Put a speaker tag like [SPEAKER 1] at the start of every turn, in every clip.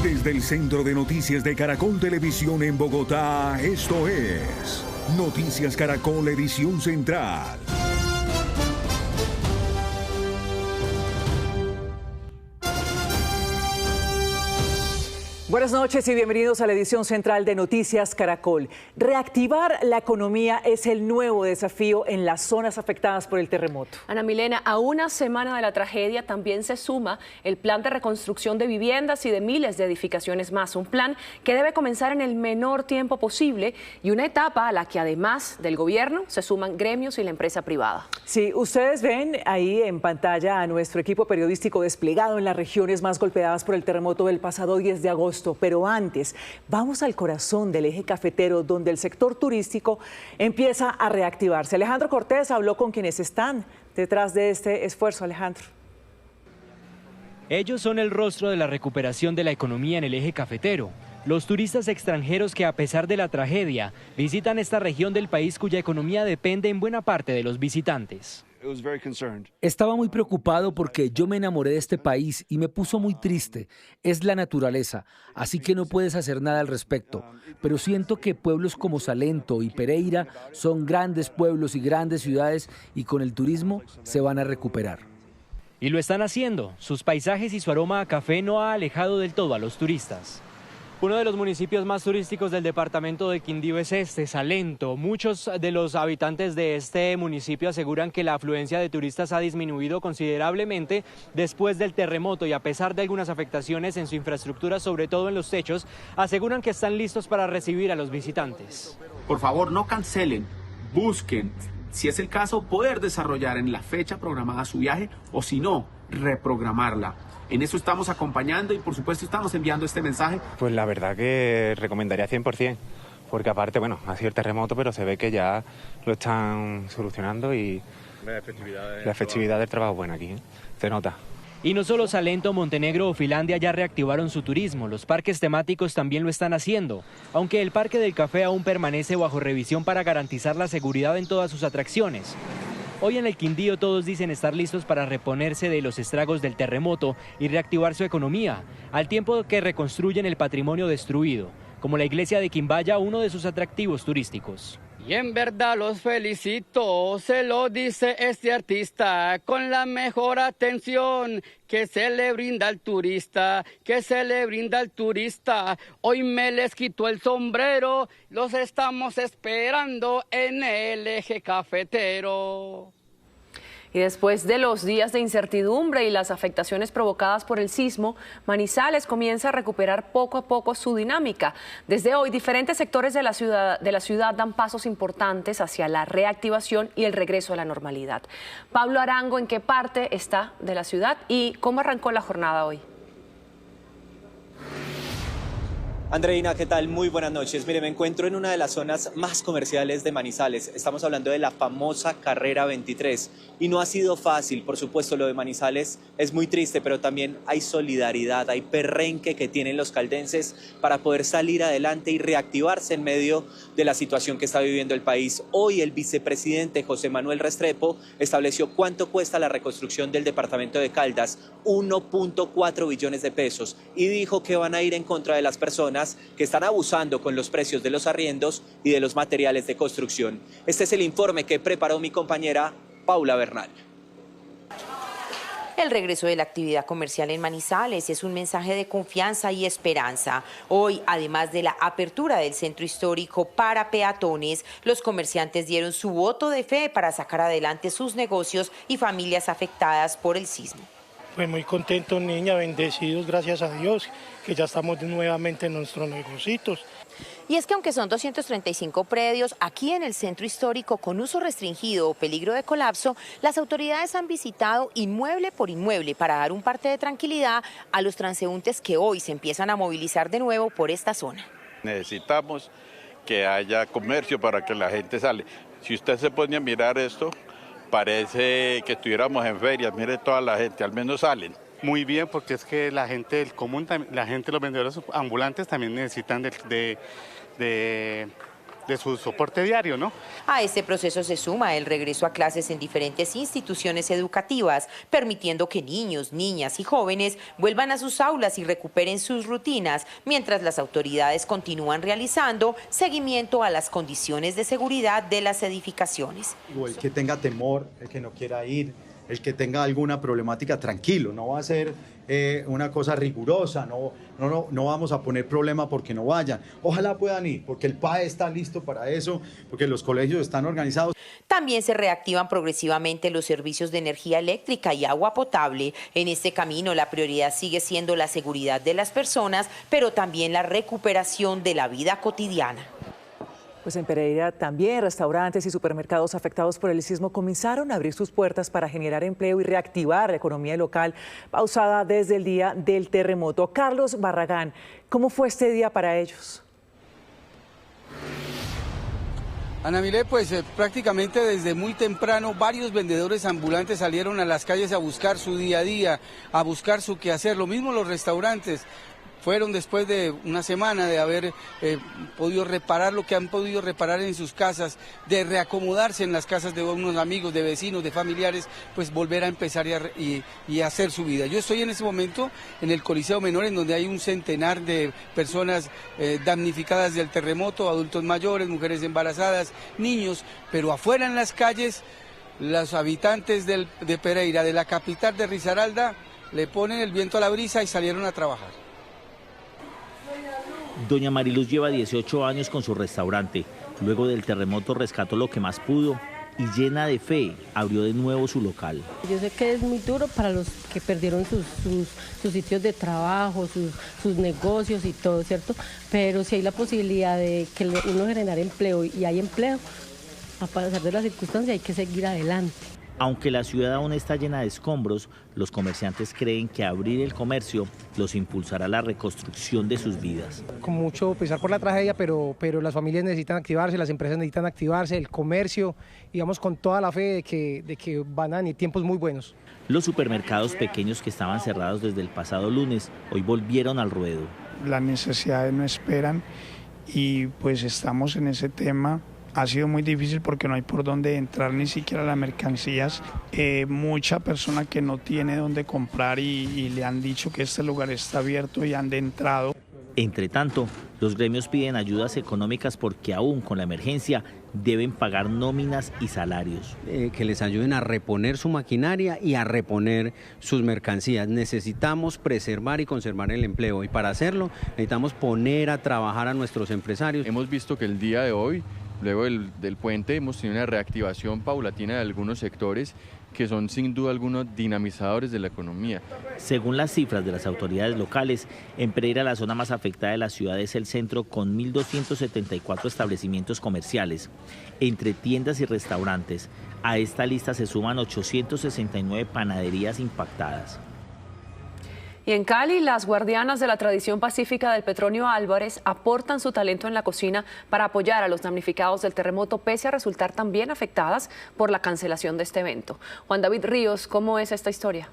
[SPEAKER 1] Desde el Centro de Noticias de Caracol Televisión en Bogotá, esto es Noticias Caracol Edición Central.
[SPEAKER 2] Buenas noches y bienvenidos a la edición central de Noticias Caracol. Reactivar la economía es el nuevo desafío en las zonas afectadas por el terremoto.
[SPEAKER 3] Ana Milena, a una semana de la tragedia también se suma el plan de reconstrucción de viviendas y de miles de edificaciones más. Un plan que debe comenzar en el menor tiempo posible y una etapa a la que además del gobierno se suman gremios y la empresa privada.
[SPEAKER 2] Sí, ustedes ven ahí en pantalla a nuestro equipo periodístico desplegado en las regiones más golpeadas por el terremoto del pasado 10 de agosto. Pero antes, vamos al corazón del eje cafetero, donde el sector turístico empieza a reactivarse. Alejandro Cortés habló con quienes están detrás de este esfuerzo. Alejandro.
[SPEAKER 4] Ellos son el rostro de la recuperación de la economía en el eje cafetero. Los turistas extranjeros que, a pesar de la tragedia, visitan esta región del país cuya economía depende en buena parte de los visitantes.
[SPEAKER 5] Estaba muy preocupado porque yo me enamoré de este país y me puso muy triste. Es la naturaleza, así que no puedes hacer nada al respecto. Pero siento que pueblos como Salento y Pereira son grandes pueblos y grandes ciudades y con el turismo se van a recuperar.
[SPEAKER 4] Y lo están haciendo. Sus paisajes y su aroma a café no ha alejado del todo a los turistas. Uno de los municipios más turísticos del departamento de Quindío es este, Salento. Muchos de los habitantes de este municipio aseguran que la afluencia de turistas ha disminuido considerablemente después del terremoto y a pesar de algunas afectaciones en su infraestructura, sobre todo en los techos, aseguran que están listos para recibir a los visitantes.
[SPEAKER 6] Por favor, no cancelen, busquen, si es el caso, poder desarrollar en la fecha programada su viaje o si no, reprogramarla. En eso estamos acompañando y por supuesto estamos enviando este mensaje.
[SPEAKER 7] Pues la verdad que recomendaría 100%, porque aparte, bueno, ha sido el terremoto, pero se ve que ya lo están solucionando y la efectividad del trabajo es buena aquí, se nota.
[SPEAKER 4] Y no solo Salento, Montenegro o Finlandia ya reactivaron su turismo, los parques temáticos también lo están haciendo, aunque el Parque del Café aún permanece bajo revisión para garantizar la seguridad en todas sus atracciones. Hoy en el Quindío todos dicen estar listos para reponerse de los estragos del terremoto y reactivar su economía, al tiempo que reconstruyen el patrimonio destruido, como la iglesia de Quimbaya, uno de sus atractivos turísticos.
[SPEAKER 8] Y en verdad los felicito, se lo dice este artista, con la mejor atención que se le brinda al turista, Hoy me les quito el sombrero, los estamos esperando en el eje cafetero.
[SPEAKER 3] Y después de los días de incertidumbre y las afectaciones provocadas por el sismo, Manizales comienza a recuperar poco a poco su dinámica. Desde hoy, diferentes sectores de la ciudad dan pasos importantes hacia la reactivación y el regreso a la normalidad. Pablo Arango, ¿en qué parte está de la ciudad y cómo arrancó la jornada hoy?
[SPEAKER 9] Andreina, ¿qué tal? Muy buenas noches. Mire, me encuentro en una de las zonas más comerciales de Manizales. Estamos hablando de la famosa Carrera 23. Y no ha sido fácil, por supuesto, lo de Manizales es muy triste, pero también hay solidaridad, hay perrenque que tienen los caldenses para poder salir adelante y reactivarse en medio de la situación que está viviendo el país. Hoy el vicepresidente José Manuel Restrepo estableció cuánto cuesta la reconstrucción del departamento de Caldas, 1.4 billones de pesos, y dijo que van a ir en contra de las personas que están abusando con los precios de los arriendos y de los materiales de construcción. Este es el informe que preparó mi compañera Paula Bernal.
[SPEAKER 10] El regreso de la actividad comercial en Manizales es un mensaje de confianza y esperanza. Hoy, además de la apertura del centro histórico para peatones, los comerciantes dieron su voto de fe para sacar adelante sus negocios y familias afectadas por el sismo.
[SPEAKER 11] Pues muy contentos, niña, bendecidos, gracias a Dios, que ya estamos nuevamente en nuestros negocios.
[SPEAKER 10] Y es que aunque son 235 predios, aquí en el centro histórico con uso restringido o peligro de colapso, las autoridades han visitado inmueble por inmueble para dar un parte de tranquilidad a los transeúntes que hoy se empiezan a movilizar de nuevo por esta zona.
[SPEAKER 12] Necesitamos que haya comercio para que la gente sale. Si usted se pone a mirar esto, parece que estuviéramos en ferias, mire toda la gente, al menos salen.
[SPEAKER 13] Muy bien, porque es que la gente del común, la gente, los vendedores ambulantes también necesitan de su soporte diario, ¿no?
[SPEAKER 10] A este proceso se suma el regreso a clases en diferentes instituciones educativas, permitiendo que niños, niñas y jóvenes vuelvan a sus aulas y recuperen sus rutinas, mientras las autoridades continúan realizando seguimiento a las condiciones de seguridad de las edificaciones.
[SPEAKER 14] El que tenga temor, el que no quiera ir, el que tenga alguna problemática, tranquilo, no va a ser una cosa rigurosa, no vamos a poner problema porque no vayan. Ojalá puedan ir, porque el PAE está listo para eso, porque los colegios están organizados.
[SPEAKER 10] También se reactivan progresivamente los servicios de energía eléctrica y agua potable. En este camino la prioridad sigue siendo la seguridad de las personas, pero también la recuperación de la vida cotidiana.
[SPEAKER 2] Pues en Pereira también restaurantes y supermercados afectados por el sismo comenzaron a abrir sus puertas para generar empleo y reactivar la economía local pausada desde el día del terremoto. Carlos Barragán, ¿cómo fue este día para ellos?
[SPEAKER 15] Ana Milé, pues prácticamente desde muy temprano varios vendedores ambulantes salieron a las calles a buscar su día a día, a buscar su quehacer. Lo mismo los restaurantes. Fueron después de una semana de haber podido reparar lo que han podido reparar en sus casas, de reacomodarse en las casas de unos amigos, de vecinos, de familiares, pues volver a empezar y hacer su vida. Yo estoy en este momento en el Coliseo Menor, en donde hay un centenar de personas damnificadas del terremoto, adultos mayores, mujeres embarazadas, niños, pero afuera en las calles, los habitantes de Pereira, de la capital de Risaralda, le ponen el viento a la brisa y salieron a trabajar.
[SPEAKER 16] Doña Mariluz lleva 18 años con su restaurante. Luego del terremoto rescató lo que más pudo y llena de fe abrió de nuevo su local.
[SPEAKER 17] Yo sé que es muy duro para los que perdieron sus sitios de trabajo, sus negocios y todo, ¿cierto? Pero si hay la posibilidad de que uno generar empleo y hay empleo, a pesar de las circunstancias hay que seguir adelante.
[SPEAKER 16] Aunque la ciudad aún está llena de escombros, los comerciantes creen que abrir el comercio los impulsará a la reconstrucción de sus vidas.
[SPEAKER 18] Con mucho pesar por la tragedia, pero las familias necesitan activarse, las empresas necesitan activarse, el comercio, y vamos con toda la fe de que van a venir tiempos muy buenos.
[SPEAKER 16] Los supermercados pequeños que estaban cerrados desde el pasado lunes, hoy volvieron al ruedo.
[SPEAKER 19] Las necesidades no esperan y pues estamos en ese tema. Ha sido muy difícil porque no hay por dónde entrar ni siquiera las mercancías. Mucha persona que no tiene dónde comprar y le han dicho que este lugar está abierto y han entrado.
[SPEAKER 16] Entre tanto, los gremios piden ayudas económicas porque aún con la emergencia deben pagar nóminas y salarios.
[SPEAKER 20] Que les ayuden a reponer su maquinaria y a reponer sus mercancías. Necesitamos preservar y conservar el empleo y para hacerlo necesitamos poner a trabajar a nuestros empresarios.
[SPEAKER 21] Hemos visto que el día de hoy, luego del puente, hemos tenido una reactivación paulatina de algunos sectores que son sin duda algunos dinamizadores de la economía.
[SPEAKER 16] Según las cifras de las autoridades locales, en Pereira la zona más afectada de la ciudad es el centro con 1.274 establecimientos comerciales, entre tiendas y restaurantes. A esta lista se suman 869 panaderías impactadas.
[SPEAKER 3] Y en Cali, las guardianas de la tradición pacífica del Petronio Álvarez aportan su talento en la cocina para apoyar a los damnificados del terremoto, pese a resultar también afectadas por la cancelación de este evento. Juan David Ríos, ¿cómo es esta historia?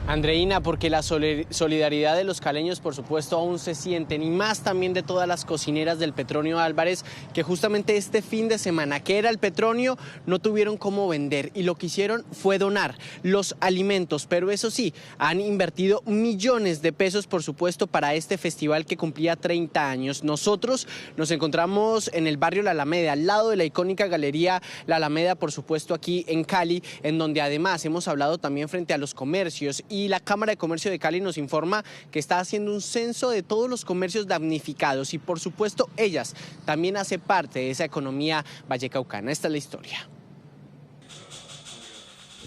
[SPEAKER 22] Andreina, porque la solidaridad de los caleños, por supuesto, aún se sienten, y más también de todas las cocineras del Petronio Álvarez, que justamente este fin de semana, que era el Petronio, no tuvieron cómo vender, y lo que hicieron fue donar los alimentos, pero eso sí, han invertido millones de pesos, por supuesto, para este festival que cumplía 30 años. Nosotros nos encontramos en el barrio La Alameda, al lado de la icónica galería La Alameda, por supuesto, aquí en Cali, en donde además hemos hablado también frente a los comercios, y la Cámara de Comercio de Cali nos informa que está haciendo un censo de todos los comercios damnificados y por supuesto ellas también hacen parte de esa economía vallecaucana. Esta es la historia.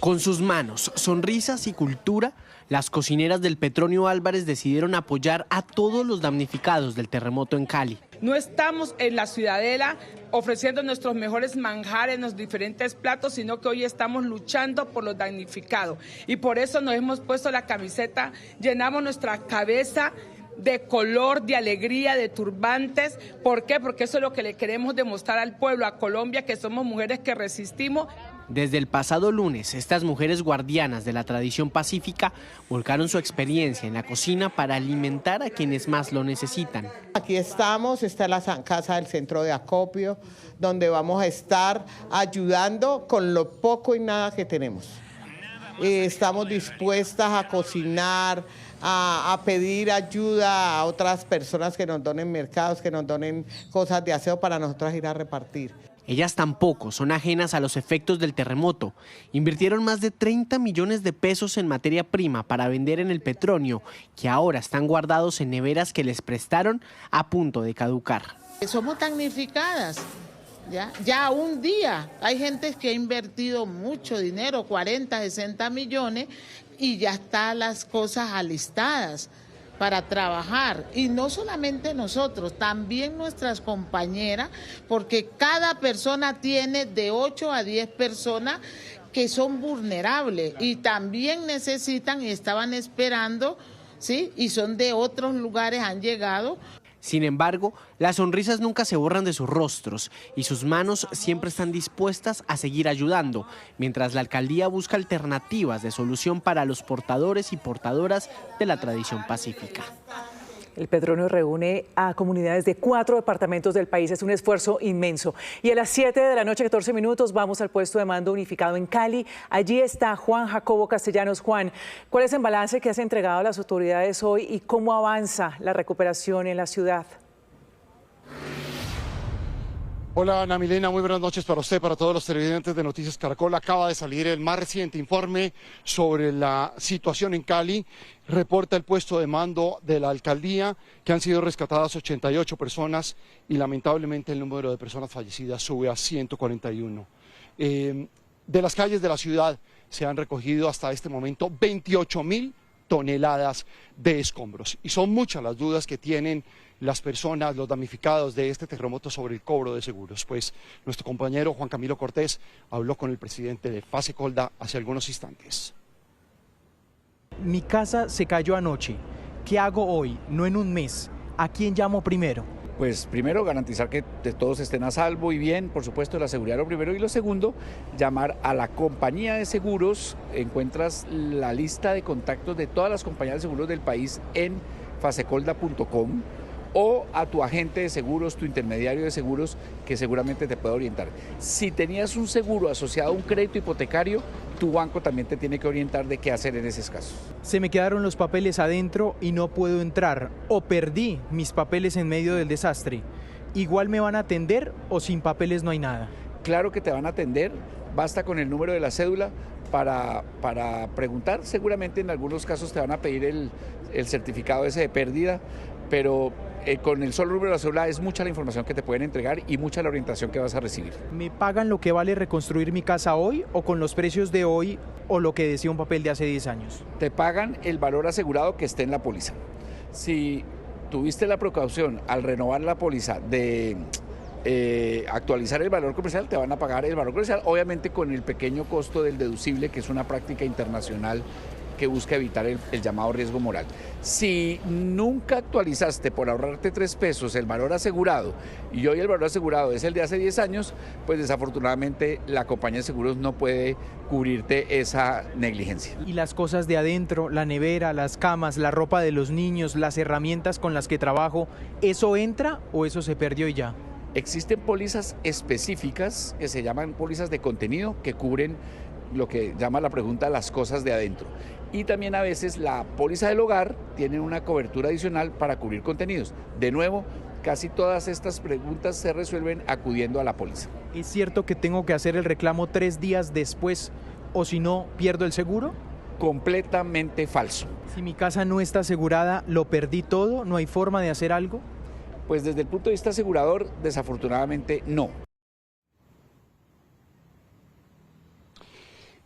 [SPEAKER 22] Con sus manos, sonrisas y cultura, las cocineras del Petronio Álvarez decidieron apoyar a todos los damnificados del terremoto en Cali.
[SPEAKER 23] No estamos en la Ciudadela ofreciendo nuestros mejores manjares, los diferentes platos, sino que hoy estamos luchando por los damnificados. Y por eso nos hemos puesto la camiseta, llenamos nuestra cabeza de color, de alegría, de turbantes. ¿Por qué? Porque eso es lo que le queremos demostrar al pueblo, a Colombia, que somos mujeres que resistimos.
[SPEAKER 22] Desde el pasado lunes, estas mujeres guardianas de la tradición pacífica volcaron su experiencia en la cocina para alimentar a quienes más lo necesitan.
[SPEAKER 1] Aquí estamos, está la casa del centro de acopio, donde vamos a estar ayudando con lo poco y nada que tenemos. Estamos dispuestas a cocinar, a pedir ayuda a otras personas que nos donen mercados, que nos donen cosas de aseo para nosotros ir a repartir.
[SPEAKER 22] Ellas tampoco son ajenas a los efectos del terremoto. Invirtieron más de 30 millones de pesos en materia prima para vender en el Petronio, que ahora están guardados en neveras que les prestaron a punto de caducar.
[SPEAKER 5] Somos damnificadas. Ya un día hay gente que ha invertido mucho dinero, 40, 60 millones, y ya están las cosas alistadas para trabajar, y no solamente nosotros, también nuestras compañeras, porque cada persona tiene de 8 a 10 personas que son vulnerables y también necesitan y estaban esperando, ¿sí? Y son de otros lugares, han llegado.
[SPEAKER 22] Sin embargo, las sonrisas nunca se borran de sus rostros y sus manos siempre están dispuestas a seguir ayudando, mientras la alcaldía busca alternativas de solución para los portadores y portadoras de la tradición pacífica.
[SPEAKER 2] El Petronio reúne a comunidades de 4 departamentos del país. Es un esfuerzo inmenso. Y a las 7 de la noche, 14 minutos, vamos al puesto de mando unificado en Cali. Allí está Juan Jacobo Castellanos. Juan, ¿cuál es el balance que has entregado a las autoridades hoy y cómo avanza la recuperación en la ciudad?
[SPEAKER 6] Hola Ana Milena, muy buenas noches para usted, para todos los televidentes de Noticias Caracol. Acaba de salir el más reciente informe sobre la situación en Cali. Reporta el puesto de mando de la alcaldía que han sido rescatadas 88 personas y lamentablemente el número de personas fallecidas sube a 141. De las calles de la ciudad se han recogido hasta este momento 28.000 toneladas de escombros y son muchas las dudas que tienen las personas, los damnificados de este terremoto sobre el cobro de seguros. Pues nuestro compañero Juan Camilo Cortés habló con el presidente de Fasecolda hace algunos instantes.
[SPEAKER 24] Mi casa se cayó anoche. ¿Qué hago hoy? No en un mes. ¿A quién llamo primero?
[SPEAKER 25] Pues primero garantizar que todos estén a salvo y bien, por supuesto la seguridad lo primero, y lo segundo, llamar a la compañía de seguros. Encuentras la lista de contactos de todas las compañías de seguros del país en fasecolda.com o a tu agente de seguros, tu intermediario de seguros, que seguramente te puede orientar. Si tenías un seguro asociado a un crédito hipotecario, tu banco también te tiene que orientar de qué hacer en esos casos.
[SPEAKER 24] Se me quedaron los papeles adentro y no puedo entrar, o perdí mis papeles en medio del desastre. ¿Igual me van a atender o sin papeles no hay nada?
[SPEAKER 25] Claro que te van a atender, basta con el número de la cédula para preguntar. Seguramente en algunos casos te van a pedir el certificado ese de pérdida, pero con el solo número de la cédula es mucha la información que te pueden entregar y mucha la orientación que vas a recibir.
[SPEAKER 24] ¿Me pagan lo que vale reconstruir mi casa hoy o con los precios de hoy o lo que decía un papel de hace 10 años?
[SPEAKER 25] Te pagan el valor asegurado que esté en la póliza. Si tuviste la precaución al renovar la póliza de actualizar el valor comercial, te van a pagar el valor comercial, obviamente con el pequeño costo del deducible, que es una práctica internacional que busca evitar el llamado riesgo moral. Si nunca actualizaste por ahorrarte 3 pesos el valor asegurado y hoy el valor asegurado es el de hace 10 años, pues desafortunadamente la compañía de seguros no puede cubrirte esa negligencia.
[SPEAKER 24] Y las cosas de adentro, la nevera, las camas, la ropa de los niños, las herramientas con las que trabajo, ¿eso entra o eso se perdió y ya?
[SPEAKER 25] Existen pólizas específicas que se llaman pólizas de contenido que cubren lo que llama la pregunta las cosas de adentro. Y también a veces la póliza del hogar tiene una cobertura adicional para cubrir contenidos. De nuevo, casi todas estas preguntas se resuelven acudiendo a la póliza.
[SPEAKER 24] ¿Es cierto que tengo que hacer el reclamo 3 días después o si no pierdo el seguro?
[SPEAKER 25] Completamente falso.
[SPEAKER 24] Si mi casa no está asegurada, ¿lo perdí todo? ¿No hay forma de hacer algo?
[SPEAKER 25] Pues desde el punto de vista asegurador, desafortunadamente no.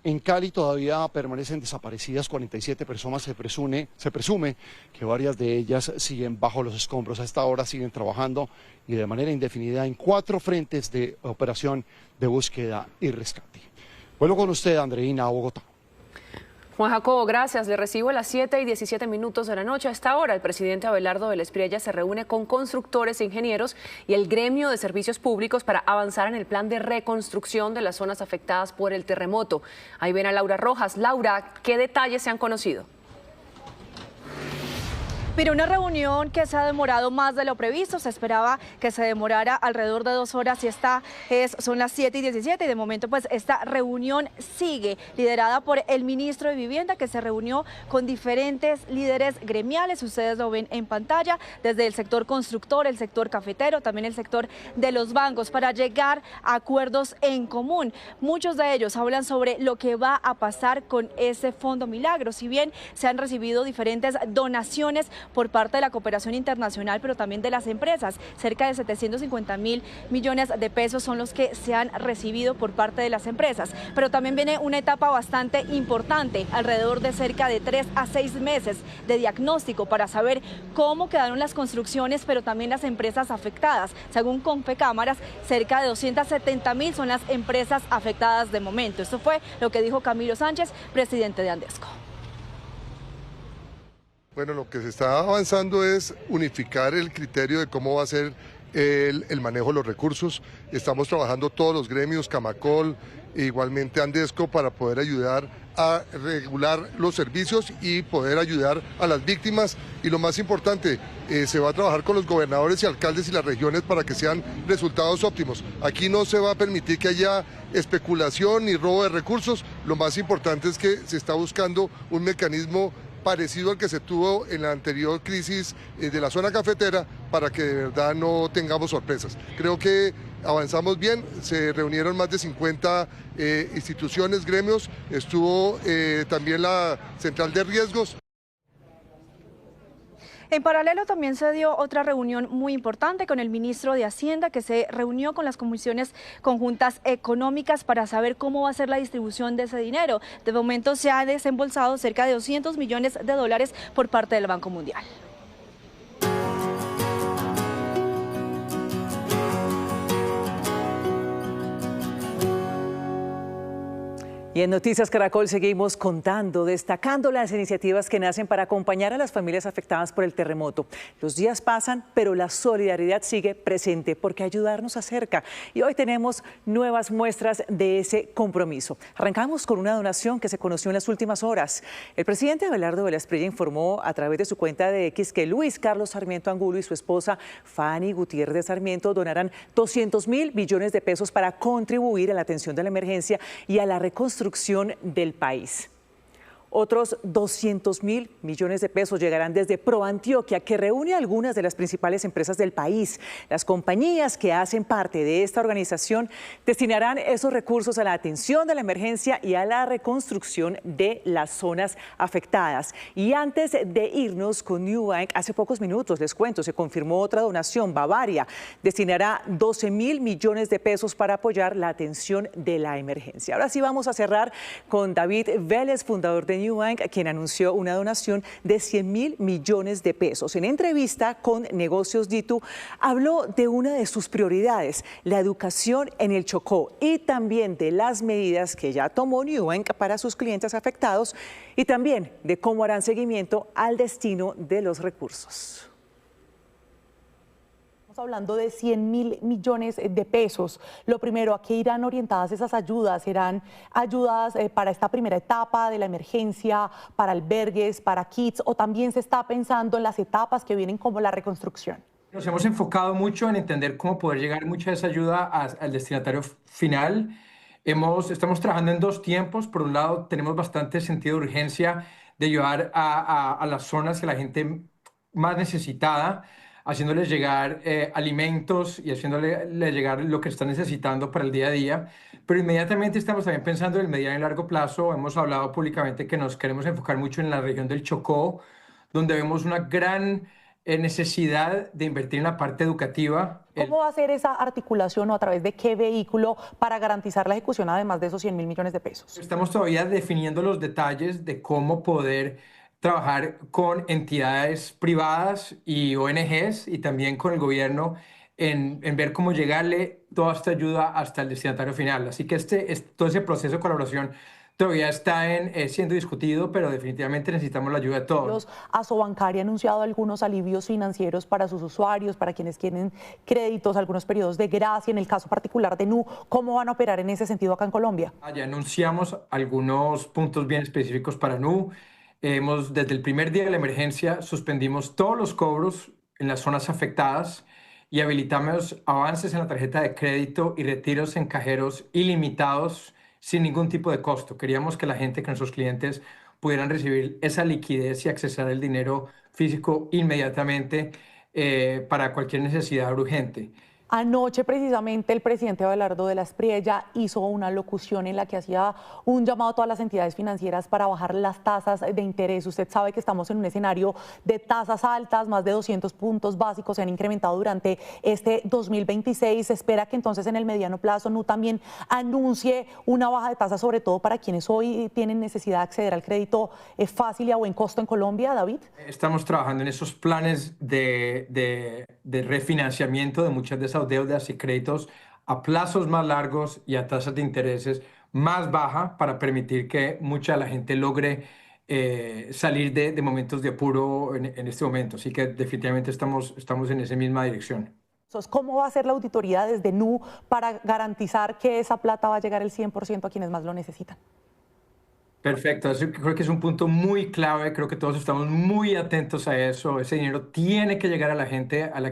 [SPEAKER 6] En Cali todavía permanecen desaparecidas 47 personas, se presume que varias de ellas siguen bajo los escombros. A esta hora siguen trabajando y de manera indefinida en 4 frentes de operación de búsqueda y rescate. Vuelvo con usted, Andreina, a Bogotá.
[SPEAKER 3] Juan Jacobo, gracias. Le recibo a las 7:17 de la noche. A esta hora, el presidente Abelardo Vélez Priella se reúne con constructores e ingenieros y el gremio de servicios públicos para avanzar en el plan de reconstrucción de las zonas afectadas por el terremoto. Ahí ven a Laura Rojas. Laura, ¿qué detalles se han conocido?
[SPEAKER 4] Mira, una reunión que se ha demorado más de lo previsto. Se esperaba que se demorara alrededor de 2 horas y son las 7:17 y de momento pues esta reunión sigue, liderada por el ministro de Vivienda, que se reunió con diferentes líderes gremiales. Ustedes lo ven en pantalla, desde el sector constructor, el sector cafetero, también el sector de los bancos, para llegar a acuerdos en común. Muchos de ellos hablan sobre lo que va a pasar con ese Fondo Milagro. Si bien se han recibido diferentes donaciones por parte de la cooperación internacional, pero también de las empresas. Cerca de 750.000 millones de pesos son los que se han recibido por parte de las empresas. Pero también viene una etapa bastante importante, alrededor de cerca de 3 a 6 meses de diagnóstico para saber cómo quedaron las construcciones, pero también las empresas afectadas. Según Confecámaras, cerca de 270.000 son las empresas afectadas de momento. Esto fue lo que dijo Camilo Sánchez, presidente de Andesco.
[SPEAKER 7] Bueno, lo que se está avanzando es unificar el criterio de cómo va a ser el manejo de los recursos. Estamos trabajando todos los gremios, Camacol, e igualmente Andesco, para poder ayudar a regular los servicios y poder ayudar a las víctimas. Y lo más importante, se va a trabajar con los gobernadores y alcaldes y las regiones para que sean resultados óptimos. Aquí no se va a permitir que haya especulación ni robo de recursos. Lo más importante es que se está buscando un mecanismo parecido al que se tuvo en la anterior crisis de la zona cafetera, para que de verdad no tengamos sorpresas. Creo que avanzamos bien, se reunieron más de 50 instituciones, gremios, estuvo también la central de riesgos.
[SPEAKER 4] En paralelo también se dio otra reunión muy importante con el ministro de Hacienda, que se reunió con las comisiones conjuntas económicas para saber cómo va a ser la distribución de ese dinero. De momento se ha desembolsado cerca de $200 millones por parte del Banco Mundial.
[SPEAKER 2] Y en Noticias Caracol seguimos contando, destacando las iniciativas que nacen para acompañar a las familias afectadas por el terremoto. Los días pasan, pero la solidaridad sigue presente, porque ayudarnos acerca. Y hoy tenemos nuevas muestras de ese compromiso. Arrancamos con una donación que se conoció en las últimas horas. El presidente Abelardo Vélez Priella informó a través de su cuenta de X que Luis Carlos Sarmiento Angulo y su esposa Fanny Gutiérrez de Sarmiento donarán 200.000 millones de pesos para contribuir a la atención de la emergencia y a la reconstrucción del país. Otros 200.000 millones de pesos llegarán desde ProAntioquia, que reúne a algunas de las principales empresas del país. Las compañías que hacen parte de esta organización destinarán esos recursos a la atención de la emergencia y a la reconstrucción de las zonas afectadas. Y antes de irnos con New Bank, hace pocos minutos, les cuento, se confirmó otra donación. Bavaria destinará 12.000 millones de pesos para apoyar la atención de la emergencia. Ahora sí vamos a cerrar con David Vélez, fundador de New Bank, quien anunció una donación de 100.000 millones de pesos. En entrevista con Negocios Ditu, habló de una de sus prioridades, la educación en el Chocó, y también de las medidas que ya tomó New Bank para sus clientes afectados, y también de cómo harán seguimiento al destino de los recursos.
[SPEAKER 8] Hablando de 100.000 millones de pesos. Lo primero, ¿a qué irán orientadas esas ayudas? ¿Serán ayudas para esta primera etapa de la emergencia, para albergues, para kits, o también se está pensando en las etapas que vienen como la reconstrucción?
[SPEAKER 24] Nos hemos enfocado mucho en entender cómo poder llegar mucha de esa ayuda al destinatario final. Estamos trabajando en 2 tiempos. Por un lado, tenemos bastante sentido de urgencia de ayudar a las zonas que la gente más necesitada, haciéndoles llegar alimentos y haciéndoles llegar lo que están necesitando para el día a día. Pero inmediatamente estamos también pensando en el mediano y largo plazo. Hemos hablado públicamente que nos queremos enfocar mucho en la región del Chocó, donde vemos una gran necesidad de invertir en la parte educativa.
[SPEAKER 8] ¿Cómo va a ser esa articulación o a través de qué vehículo para garantizar la ejecución además de esos 100.000 millones de pesos?
[SPEAKER 24] Estamos todavía definiendo los detalles de cómo poder trabajar con entidades privadas y ONGs y también con el gobierno en ver cómo llegarle toda esta ayuda hasta el destinatario final. Así que todo ese proceso de colaboración todavía está siendo discutido, pero definitivamente necesitamos la ayuda de todos.
[SPEAKER 8] Asobancaria ha anunciado algunos alivios financieros para sus usuarios, para quienes quieren créditos, algunos periodos de gracia. En el caso particular de Nu, ¿cómo van a operar en ese sentido acá en Colombia?
[SPEAKER 24] Ya anunciamos algunos puntos bien específicos para Nu. Desde el primer día de la emergencia, suspendimos todos los cobros en las zonas afectadas y habilitamos avances en la tarjeta de crédito y retiros en cajeros ilimitados sin ningún tipo de costo. Queríamos que la gente, que nuestros clientes pudieran recibir esa liquidez y accesar el dinero físico inmediatamente para cualquier necesidad urgente.
[SPEAKER 8] Anoche precisamente el presidente Abelardo de la Espriella hizo una locución en la que hacía un llamado a todas las entidades financieras para bajar las tasas de interés. Usted sabe que estamos en un escenario de tasas altas, más de 200 puntos básicos se han incrementado durante este 2026. Se espera que entonces en el mediano plazo Nu también anuncie una baja de tasas, sobre todo para quienes hoy tienen necesidad de acceder al crédito fácil y a buen costo en Colombia. David.
[SPEAKER 24] Estamos trabajando en esos planes de refinanciamiento de muchas de esas deudas y créditos a plazos más largos y a tasas de intereses más bajas para permitir que mucha de la gente logre salir de momentos de apuro en este momento. Así que definitivamente estamos en esa misma dirección.
[SPEAKER 8] ¿Cómo va a ser la auditoría desde Nu para garantizar que esa plata va a llegar el 100% a quienes más lo necesitan?
[SPEAKER 24] Perfecto, eso creo que es un punto muy clave, creo que todos estamos muy atentos a eso. Ese dinero tiene que llegar a la gente a la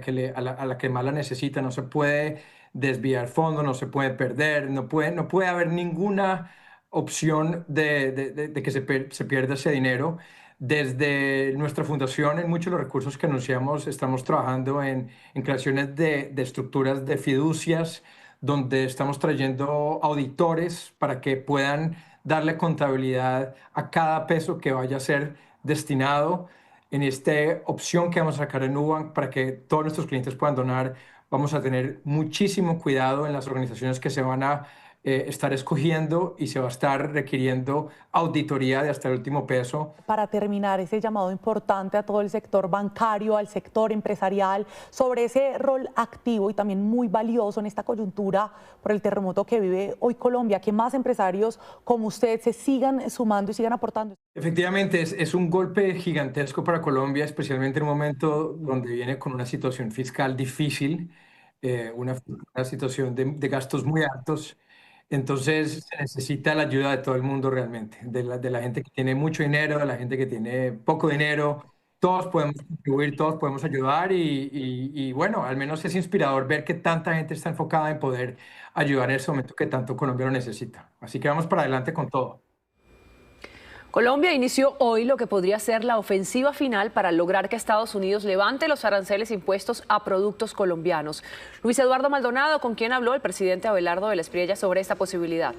[SPEAKER 24] que más la necesita, no se puede desviar fondos, no se puede perder, no puede haber ninguna opción de que se pierda ese dinero. Desde nuestra fundación, en muchos de los recursos que anunciamos, estamos trabajando en creaciones de estructuras de fiducias, donde estamos trayendo auditores para que puedan darle contabilidad a cada peso que vaya a ser destinado. En esta opción que vamos a sacar en Nubank para que todos nuestros clientes puedan donar, vamos a tener muchísimo cuidado en las organizaciones que se van a estar escogiendo y se va a estar requiriendo auditoría de hasta el último peso.
[SPEAKER 8] Para terminar, ese llamado importante a todo el sector bancario, al sector empresarial, sobre ese rol activo y también muy valioso en esta coyuntura por el terremoto que vive hoy Colombia, que más empresarios como usted se sigan sumando y sigan aportando.
[SPEAKER 24] Efectivamente, es un golpe gigantesco para Colombia, especialmente en un momento donde viene con una situación fiscal difícil, una situación de gastos muy altos. Entonces se necesita la ayuda de todo el mundo realmente, de la gente que tiene mucho dinero, de la gente que tiene poco dinero. Todos podemos contribuir, todos podemos ayudar y bueno, al menos es inspirador ver que tanta gente está enfocada en poder ayudar en ese momento que tanto Colombia lo necesita. Así que vamos para adelante con todo.
[SPEAKER 3] Colombia inició hoy lo que podría ser la ofensiva final para lograr que Estados Unidos levante los aranceles impuestos a productos colombianos. Luis Eduardo Maldonado, ¿con quién habló el presidente Abelardo de la Espriella sobre esta posibilidad?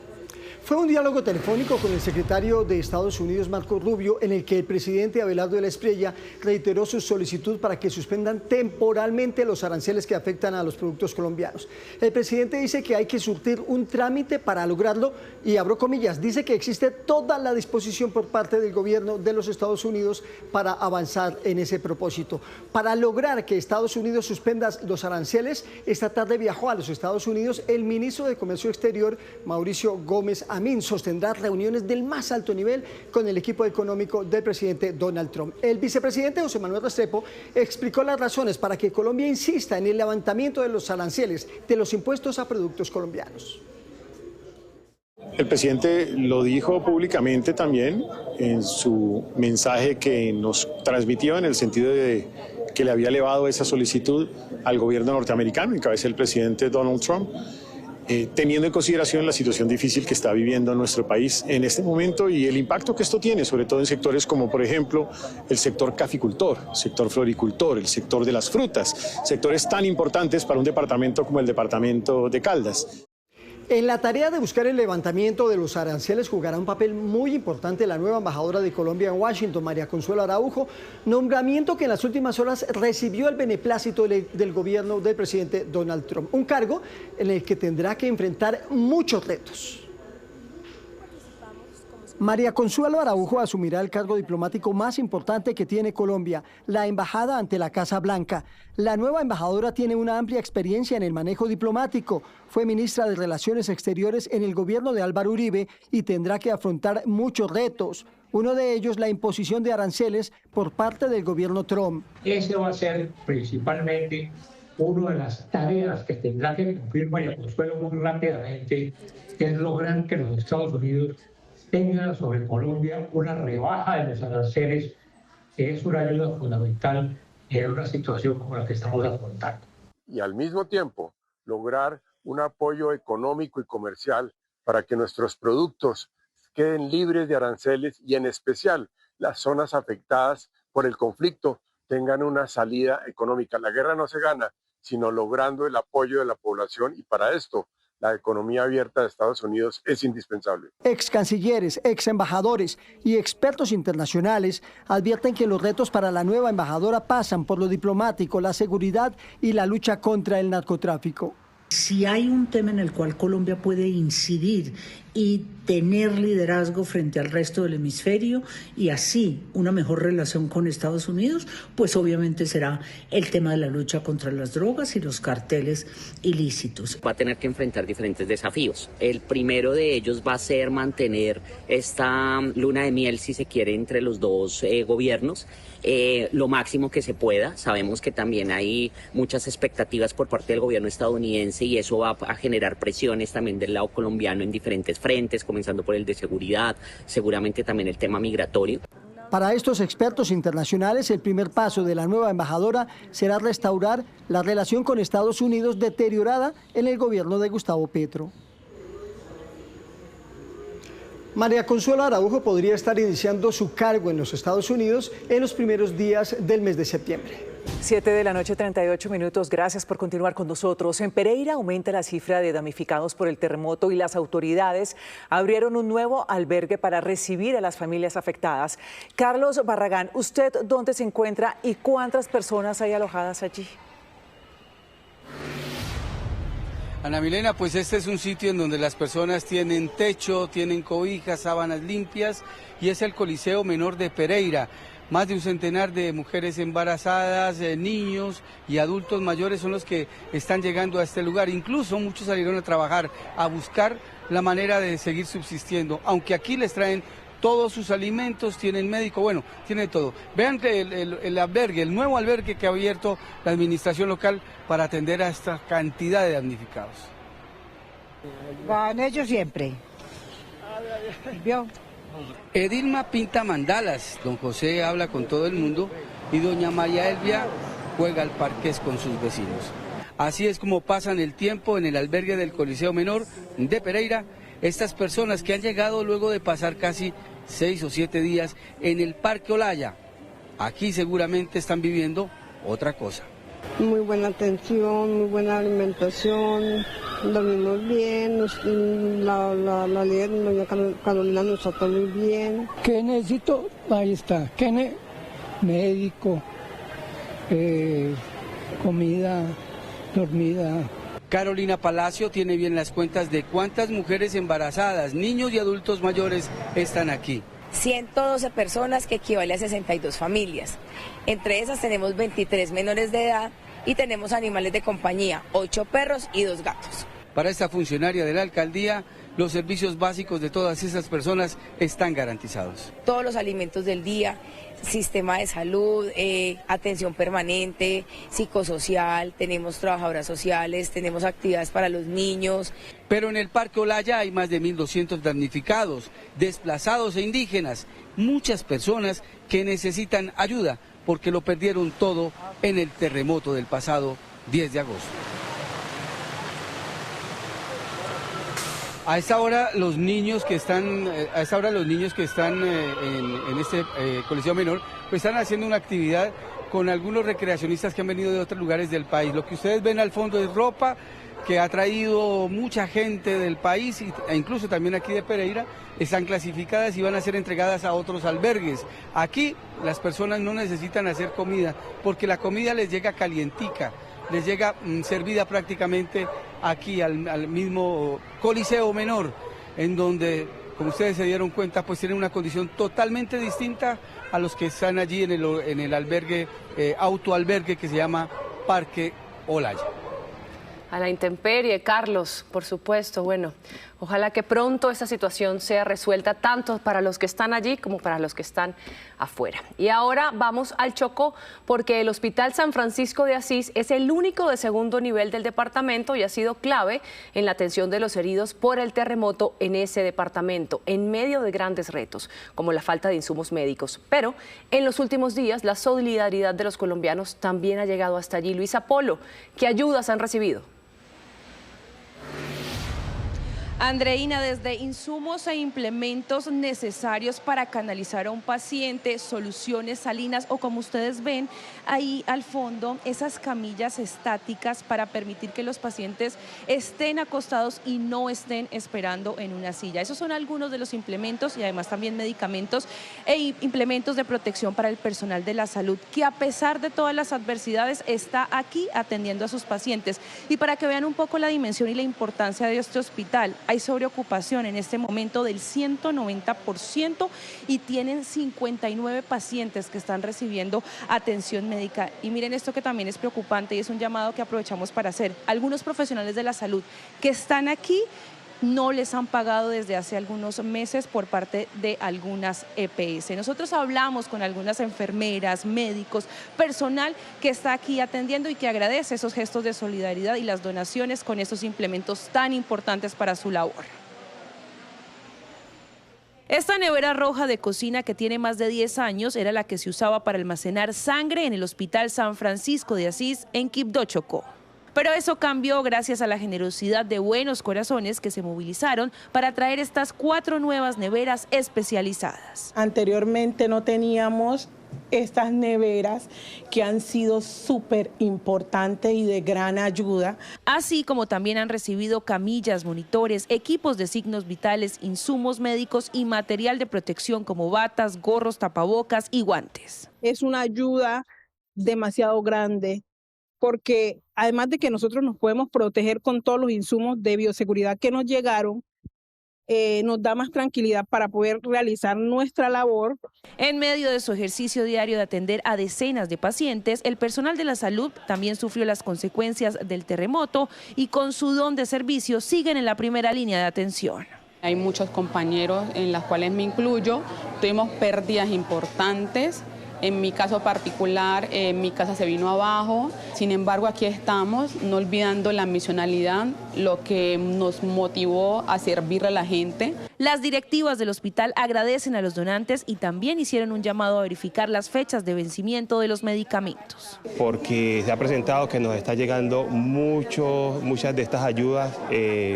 [SPEAKER 9] Fue un diálogo telefónico con el secretario de Estados Unidos, Marco Rubio, en el que el presidente Abelardo de la Espriella reiteró su solicitud para que suspendan temporalmente los aranceles que afectan a los productos colombianos. El presidente dice que hay que surtir un trámite para lograrlo y, abro comillas, dice que existe toda la disposición por parte del gobierno de los Estados Unidos para avanzar en ese propósito. Para lograr que Estados Unidos suspenda los aranceles, esta tarde viajó a los Estados Unidos el ministro de Comercio Exterior, Mauricio Gómez Amin. Sostendrá reuniones del más alto nivel con el equipo económico del presidente Donald Trump. El vicepresidente José Manuel Restrepo explicó las razones para que Colombia insista en el levantamiento de los aranceles de los impuestos a productos colombianos.
[SPEAKER 11] El presidente lo dijo públicamente también en su mensaje que nos transmitió, en el sentido de que le había elevado esa solicitud al gobierno norteamericano, en cabeza del presidente Donald Trump, teniendo en consideración la situación difícil que está viviendo nuestro país en este momento y el impacto que esto tiene, sobre todo en sectores como, por ejemplo, el sector caficultor, el sector floricultor, el sector de las frutas, sectores tan importantes para un departamento como el departamento de Caldas.
[SPEAKER 9] En la tarea de buscar el levantamiento de los aranceles jugará un papel muy importante la nueva embajadora de Colombia en Washington, María Consuelo Araujo, nombramiento que en las últimas horas recibió el beneplácito del gobierno del presidente Donald Trump, un cargo en el que tendrá que enfrentar muchos retos. María Consuelo Araujo asumirá el cargo diplomático más importante que tiene Colombia, la embajada ante la Casa Blanca. La nueva embajadora tiene una amplia experiencia en el manejo diplomático. Fue ministra de Relaciones Exteriores en el gobierno de Álvaro Uribe y tendrá que afrontar muchos retos. Uno de ellos, la imposición de aranceles por parte del gobierno Trump.
[SPEAKER 10] Ese va a ser principalmente una de las tareas que tendrá que cumplir María Consuelo muy rápidamente, que es lograr que los Estados Unidos tengan sobre Colombia una rebaja de los aranceles, que es una ayuda fundamental en una situación como la que estamos afrontando.
[SPEAKER 12] Y al mismo tiempo lograr un apoyo económico y comercial para que nuestros productos queden libres de aranceles y en especial las zonas afectadas por el conflicto tengan una salida económica. La guerra no se gana, sino logrando el apoyo de la población, y para esto la economía abierta de Estados Unidos es indispensable.
[SPEAKER 9] Ex cancilleres, ex embajadores y expertos internacionales advierten que los retos para la nueva embajadora pasan por lo diplomático, la seguridad y la lucha contra el narcotráfico.
[SPEAKER 13] Si hay un tema en el cual Colombia puede incidir y tener liderazgo frente al resto del hemisferio y así una mejor relación con Estados Unidos, pues obviamente será el tema de la lucha contra las drogas y los carteles ilícitos.
[SPEAKER 14] Va a tener que enfrentar diferentes desafíos. El primero de ellos va a ser mantener esta luna de miel, si se quiere, entre los dos gobiernos, lo máximo que se pueda. Sabemos que también hay muchas expectativas por parte del gobierno estadounidense y eso va a generar presiones también del lado colombiano en diferentes frentes, comenzando por el de seguridad, seguramente también el tema migratorio.
[SPEAKER 9] Para estos expertos internacionales, el primer paso de la nueva embajadora será restaurar la relación con Estados Unidos deteriorada en el gobierno de Gustavo Petro. María Consuelo Araujo podría estar iniciando su cargo en los Estados Unidos en los primeros días del mes de septiembre.
[SPEAKER 2] 7:38 p.m. Gracias por continuar con nosotros. En Pereira aumenta la cifra de damnificados por el terremoto y las autoridades abrieron un nuevo albergue para recibir a las familias afectadas. Carlos Barragán, ¿usted dónde se encuentra y cuántas personas hay alojadas allí?
[SPEAKER 15] Ana Milena, pues este es un sitio en donde las personas tienen techo, tienen cobijas, sábanas limpias, y es el Coliseo Menor de Pereira. Más de un centenar de mujeres embarazadas, niños y adultos mayores son los que están llegando a este lugar. Incluso muchos salieron a trabajar, a buscar la manera de seguir subsistiendo, aunque aquí les traen todos sus alimentos, tienen médico, bueno, tienen todo. Vean que el albergue, el nuevo albergue que ha abierto la administración local para atender a esta cantidad de damnificados.
[SPEAKER 26] Van ellos siempre. ¿Vio?
[SPEAKER 15] Edilma pinta mandalas, don José habla con todo el mundo y doña María Elvia juega al parqués con sus vecinos. Así es como pasan el tiempo en el albergue del Coliseo Menor de Pereira, estas personas que han llegado luego de pasar casi 6 o 7 días en el Parque Olaya. Aquí seguramente están viviendo otra cosa.
[SPEAKER 27] Muy buena atención, muy buena alimentación, dormimos bien, la líder, doña Carolina, nos trató muy bien.
[SPEAKER 26] ¿Qué necesito? Ahí está, médico, comida, dormida.
[SPEAKER 15] Carolina Palacio tiene bien las cuentas de cuántas mujeres embarazadas, niños y adultos mayores están aquí.
[SPEAKER 28] 112 personas, que equivale a 62 familias. Entre esas tenemos 23 menores de edad y tenemos animales de compañía, 8 perros y 2 gatos.
[SPEAKER 15] Para esta funcionaria de la alcaldía, los servicios básicos de todas esas personas están garantizados.
[SPEAKER 28] Todos los alimentos del día, sistema de salud, atención permanente, psicosocial, tenemos trabajadoras sociales, tenemos actividades para los niños.
[SPEAKER 15] Pero en el Parque Olaya hay más de 1.200 damnificados, desplazados e indígenas, muchas personas que necesitan ayuda porque lo perdieron todo en el terremoto del pasado 10 de agosto. A esta hora los niños que están, en este Coliseo Menor, pues están haciendo una actividad con algunos recreacionistas que han venido de otros lugares del país. Lo que ustedes ven al fondo es ropa que ha traído mucha gente del país e incluso también aquí de Pereira. Están clasificadas y van a ser entregadas a otros albergues. Aquí las personas no necesitan hacer comida porque la comida les llega calientica, les llega servida prácticamente aquí al mismo Coliseo Menor, en donde como ustedes se dieron cuenta, pues tienen una condición totalmente distinta a los que están allí en el albergue, autoalbergue que se llama Parque Olaya.
[SPEAKER 3] A la intemperie, Carlos, por supuesto. Bueno, ojalá que pronto esta situación sea resuelta tanto para los que están allí como para los que están afuera. Y ahora vamos al Chocó, porque el Hospital San Francisco de Asís es el único de segundo nivel del departamento y ha sido clave en la atención de los heridos por el terremoto en ese departamento, en medio de grandes retos, como la falta de insumos médicos. Pero en los últimos días, la solidaridad de los colombianos también ha llegado hasta allí. Luisa Polo, ¿qué ayudas han recibido?
[SPEAKER 1] Andreina, desde insumos e implementos necesarios para canalizar a un paciente, soluciones salinas o, como ustedes ven ahí al fondo, esas camillas estáticas para permitir que los pacientes estén acostados y no estén esperando en una silla. Esos son algunos de los implementos y además también medicamentos e implementos de protección para el personal de la salud, que a pesar de todas las adversidades está aquí atendiendo a sus pacientes. Y para que vean un poco la dimensión y la importancia de este hospital, hay sobreocupación en este momento del 190% y tienen 59 pacientes que están recibiendo atención médica. Y miren esto que también es preocupante y es un llamado que aprovechamos para hacer. Algunos profesionales de la salud que están aquí no les han pagado desde hace algunos meses por parte de algunas EPS. Nosotros hablamos con algunas enfermeras, médicos, personal que está aquí atendiendo y que agradece esos gestos de solidaridad y las donaciones con estos implementos tan importantes para su labor. Esta nevera roja de cocina, que tiene más de 10 años, era la que se usaba para almacenar sangre en el Hospital San Francisco de Asís en Quibdó, Chocó. Pero eso cambió gracias a la generosidad de buenos corazones que se movilizaron para traer estas 4 nuevas neveras especializadas.
[SPEAKER 16] Anteriormente no teníamos estas neveras que han sido súper importantes y de gran ayuda.
[SPEAKER 1] Así como también han recibido camillas, monitores, equipos de signos vitales, insumos médicos y material de protección como batas, gorros, tapabocas y guantes.
[SPEAKER 16] Es una ayuda demasiado grande, porque además de que nosotros nos podemos proteger con todos los insumos de bioseguridad que nos llegaron, nos da más tranquilidad para poder realizar nuestra labor.
[SPEAKER 1] En medio de su ejercicio diario de atender a decenas de pacientes, el personal de la salud también sufrió las consecuencias del terremoto y con su don de servicio siguen en la primera línea de atención.
[SPEAKER 17] Hay muchos compañeros, en los cuales me incluyo, tuvimos pérdidas importantes. En mi caso particular, mi casa se vino abajo. Sin embargo, aquí estamos, no olvidando la misionalidad, lo que nos motivó a servirle a la gente.
[SPEAKER 1] Las directivas del hospital agradecen a los donantes y también hicieron un llamado a verificar las fechas de vencimiento de los medicamentos.
[SPEAKER 18] Porque se ha presentado que nos está llegando muchas de estas ayudas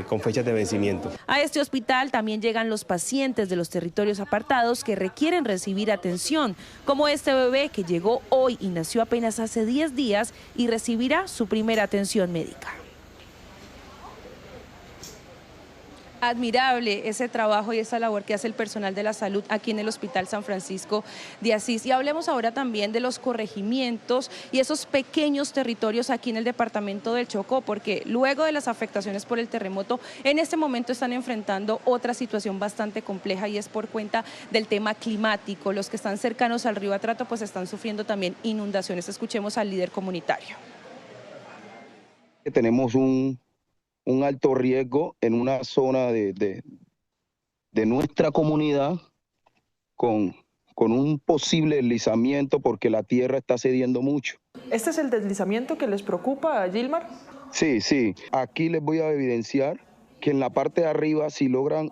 [SPEAKER 18] con fechas de vencimiento.
[SPEAKER 1] A este hospital también llegan los pacientes de los territorios apartados que requieren recibir atención, como este bebé que llegó hoy y nació apenas hace 10 días y recibirá su primera atención médica. Admirable ese trabajo y esa labor que hace el personal de la salud aquí en el Hospital San Francisco de Asís. Y hablemos ahora también de los corregimientos y esos pequeños territorios aquí en el departamento del Chocó, porque luego de las afectaciones por el terremoto, en este momento están enfrentando otra situación bastante compleja y es por cuenta del tema climático. Los que están cercanos al río Atrato pues están sufriendo también inundaciones. Escuchemos al líder comunitario.
[SPEAKER 19] Tenemos un alto riesgo en una zona de nuestra comunidad con un posible deslizamiento porque la tierra está cediendo mucho.
[SPEAKER 20] ¿Este es el deslizamiento que les preocupa, Gilmar?
[SPEAKER 19] Sí. Aquí les voy a evidenciar que en la parte de arriba, si logran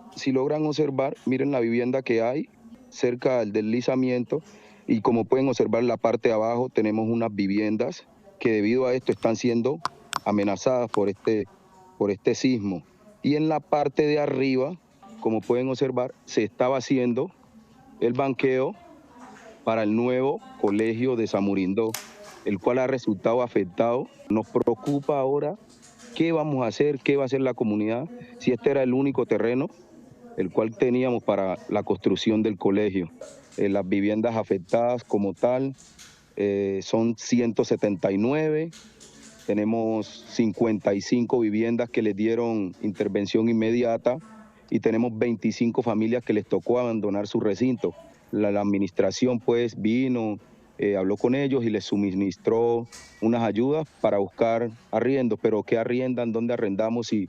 [SPEAKER 19] observar, miren la vivienda que hay cerca del deslizamiento y como pueden observar en la parte de abajo tenemos unas viviendas que debido a esto están siendo amenazadas por este sismo. Y en la parte de arriba, como pueden observar, se estaba haciendo el banqueo para el nuevo colegio de Samurindó, el cual ha resultado afectado. Nos preocupa ahora qué vamos a hacer, qué va a hacer la comunidad, si este era el único terreno el cual teníamos para la construcción del colegio. Las viviendas afectadas como tal son 179. Tenemos 55 viviendas que les dieron intervención inmediata y tenemos 25 familias que les tocó abandonar su recinto. La administración pues vino, habló con ellos y les suministró unas ayudas para buscar arriendos, pero ¿qué arriendan? ¿Dónde arrendamos si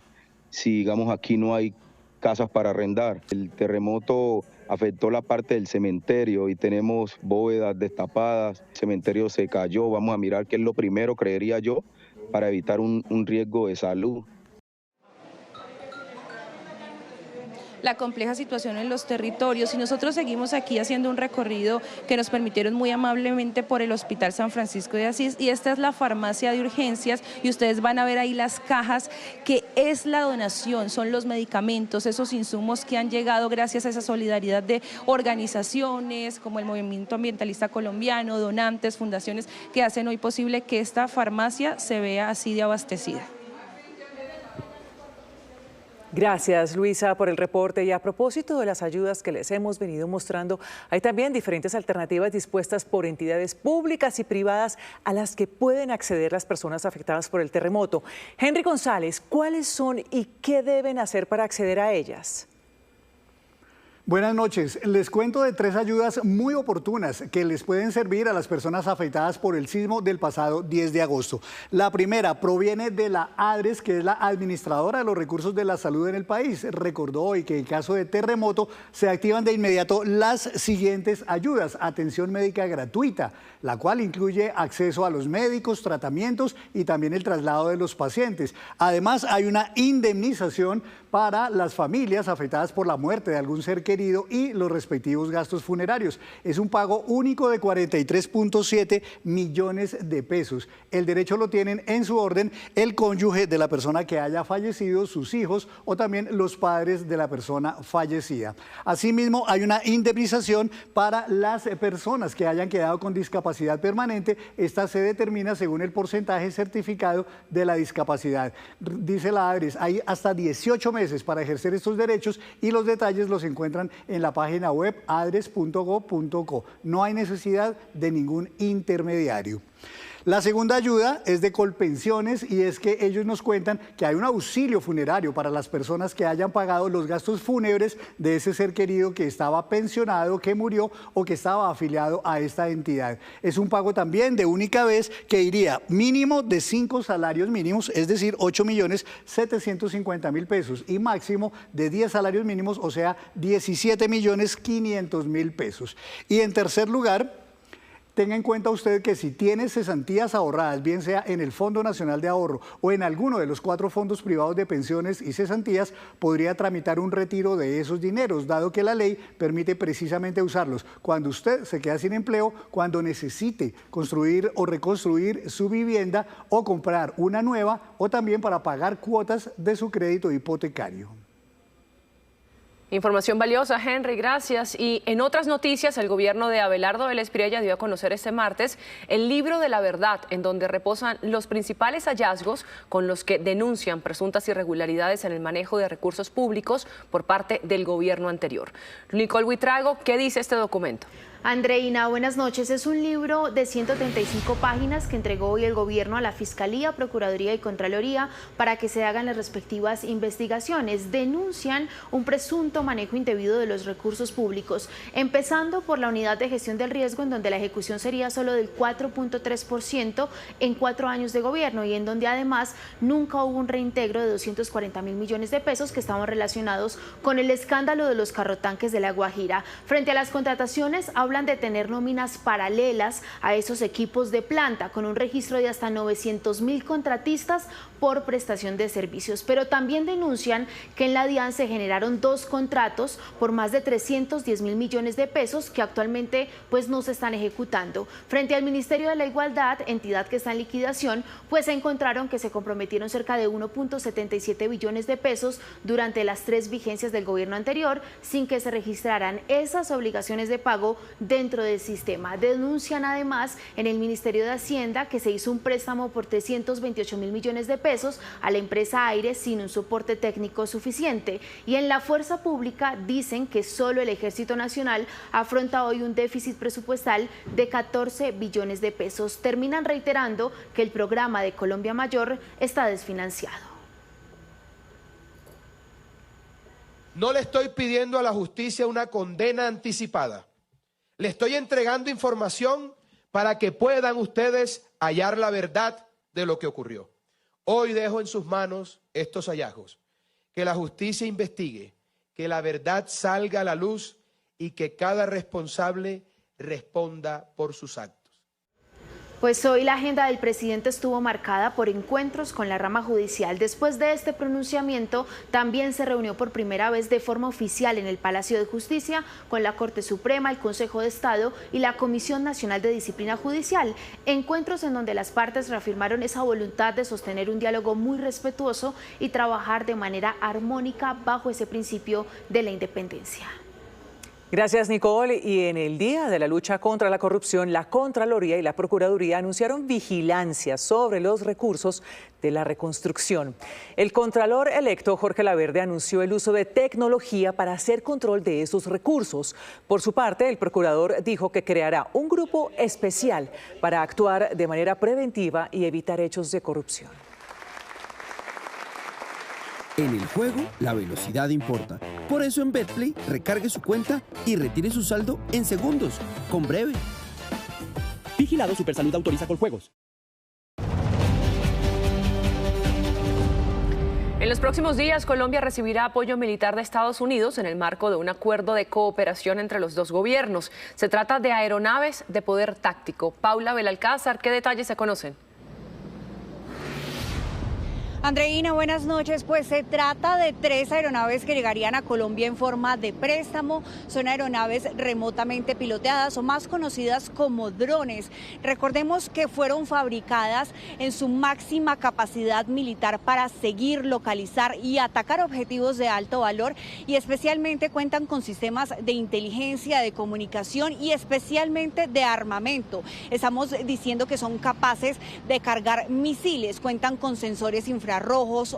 [SPEAKER 19] digamos aquí no hay casas para arrendar? El terremoto afectó la parte del cementerio y tenemos bóvedas destapadas, el cementerio se cayó, vamos a mirar qué es lo primero, creería yo, para evitar un riesgo de salud.
[SPEAKER 1] La compleja situación en los territorios y nosotros seguimos aquí haciendo un recorrido que nos permitieron muy amablemente por el Hospital San Francisco de Asís y esta es la farmacia de urgencias y ustedes van a ver ahí las cajas que es la donación, son los medicamentos, esos insumos que han llegado gracias a esa solidaridad de organizaciones como el Movimiento Ambientalista Colombiano, donantes, fundaciones que hacen hoy posible que esta farmacia se vea así de abastecida.
[SPEAKER 2] Gracias, Luisa, por el reporte. Y a propósito de las ayudas que les hemos venido mostrando, hay también diferentes alternativas dispuestas por entidades públicas y privadas a las que pueden acceder las personas afectadas por el terremoto. Henry González, ¿cuáles son y qué deben hacer para acceder a ellas?
[SPEAKER 9] Buenas noches. Les cuento de 3 ayudas muy oportunas que les pueden servir a las personas afectadas por el sismo del pasado 10 de agosto. La primera proviene de la ADRES, que es la administradora de los recursos de la salud en el país. Recordó hoy que en caso de terremoto se activan de inmediato las siguientes ayudas. Atención médica gratuita, la cual incluye acceso a los médicos, tratamientos y también el traslado de los pacientes. Además, hay una indemnización para las familias afectadas por la muerte de algún ser querido y los respectivos gastos funerarios. Es un pago único de 43.7 millones de pesos. El derecho lo tienen en su orden el cónyuge de la persona que haya fallecido, sus hijos o también los padres de la persona fallecida. Asimismo, hay una indemnización para las personas que hayan quedado con discapacidad permanente. Esta se determina según el porcentaje certificado de la discapacidad. Dice la ADRES, hay hasta 18 meses para ejercer estos derechos y los detalles los encuentran en la página web adres.gov.co. No hay necesidad de ningún intermediario. La segunda ayuda es de Colpensiones y es que ellos nos cuentan que hay un auxilio funerario para las personas que hayan pagado los gastos fúnebres de ese ser querido que estaba pensionado, que murió o que estaba afiliado a esta entidad. Es un pago también de única vez que iría mínimo de 5 salarios mínimos, es decir, 8.750.000 pesos y máximo de 10 salarios mínimos, o sea, 17.500.000 pesos. Y en tercer lugar, tenga en cuenta usted que si tiene cesantías ahorradas, bien sea en el Fondo Nacional de Ahorro o en alguno de los 4 fondos privados de pensiones y cesantías, podría tramitar un retiro de esos dineros, dado que la ley permite precisamente usarlos cuando usted se queda sin empleo, cuando necesite construir o reconstruir su vivienda o comprar una nueva o también para pagar cuotas de su crédito hipotecario.
[SPEAKER 3] Información valiosa, Henry, gracias. Y en otras noticias, el gobierno de Abelardo del Espriella dio a conocer este martes el libro de la verdad, en donde reposan los principales hallazgos con los que denuncian presuntas irregularidades en el manejo de recursos públicos por parte del gobierno anterior. Nicole Huitrago, ¿qué dice este documento?
[SPEAKER 4] Andreina, buenas noches. Es un libro de 135 páginas que entregó hoy el gobierno a la Fiscalía, Procuraduría y Contraloría para que se hagan las respectivas investigaciones. Denuncian un presunto manejo indebido de los recursos públicos, empezando por la unidad de gestión del riesgo, en donde la ejecución sería solo del 4.3% en 4 años de gobierno y en donde además nunca hubo un reintegro de 240.000 millones de pesos que estaban relacionados con el escándalo de los carrotanques de La Guajira. Frente a las contrataciones, hablan de tener nóminas paralelas a esos equipos de planta, con un registro de hasta 900.000 contratistas por prestación de servicios. Pero también denuncian que en la DIAN se generaron 2 contratos por más de 310.000 millones de pesos que actualmente pues no se están ejecutando. Frente al Ministerio de la Igualdad, entidad que está en liquidación, pues se encontraron que se comprometieron cerca de 1.77 billones de pesos durante las 3 vigencias del gobierno anterior sin que se registraran esas obligaciones de pago dentro del sistema. Denuncian además en el Ministerio de Hacienda que se hizo un préstamo por 328.000 millones de pesos a la empresa Aire sin un soporte técnico suficiente. Y en la fuerza pública dicen que solo el Ejército Nacional afronta hoy un déficit presupuestal de 14 billones de pesos. Terminan reiterando que el programa de Colombia Mayor está desfinanciado.
[SPEAKER 5] No le estoy pidiendo a la justicia una condena anticipada. Le estoy entregando información para que puedan ustedes hallar la verdad de lo que ocurrió. Hoy dejo en sus manos estos hallazgos. Que la justicia investigue, que la verdad salga a la luz y que cada responsable responda por sus actos.
[SPEAKER 4] Pues hoy la agenda del presidente estuvo marcada por encuentros con la rama judicial. Después de este pronunciamiento, también se reunió por primera vez de forma oficial en el Palacio de Justicia con la Corte Suprema, el Consejo de Estado y la Comisión Nacional de Disciplina Judicial. Encuentros en donde las partes reafirmaron esa voluntad de sostener un diálogo muy respetuoso y trabajar de manera armónica bajo ese principio de la independencia.
[SPEAKER 2] Gracias, Nicole. Y en el Día de la Lucha contra la Corrupción, la Contraloría y la Procuraduría anunciaron vigilancia sobre los recursos de la reconstrucción. El Contralor electo, Jorge Laverde, anunció el uso de tecnología para hacer control de esos recursos. Por su parte, el Procurador dijo que creará un grupo especial para actuar de manera preventiva y evitar hechos de corrupción.
[SPEAKER 6] En el juego, la velocidad importa. Por eso en Betplay, recargue su cuenta y retire su saldo en segundos, con Breve.
[SPEAKER 7] Vigilado Supersalud, autoriza Coljuegos.
[SPEAKER 3] En los próximos días, Colombia recibirá apoyo militar de Estados Unidos en el marco de un acuerdo de cooperación entre los dos gobiernos. Se trata de aeronaves de poder táctico. Paula Belalcázar, ¿qué detalles se conocen?
[SPEAKER 8] Andreina, buenas noches. Pues se trata de 3 aeronaves que llegarían a Colombia en forma de préstamo. Son aeronaves remotamente piloteadas o más conocidas como drones. Recordemos que fueron fabricadas en su máxima capacidad militar para seguir, localizar y atacar objetivos de alto valor, y especialmente cuentan con sistemas de inteligencia, de comunicación y especialmente de armamento. Estamos diciendo que son capaces de cargar misiles, cuentan con sensores infrarrojos,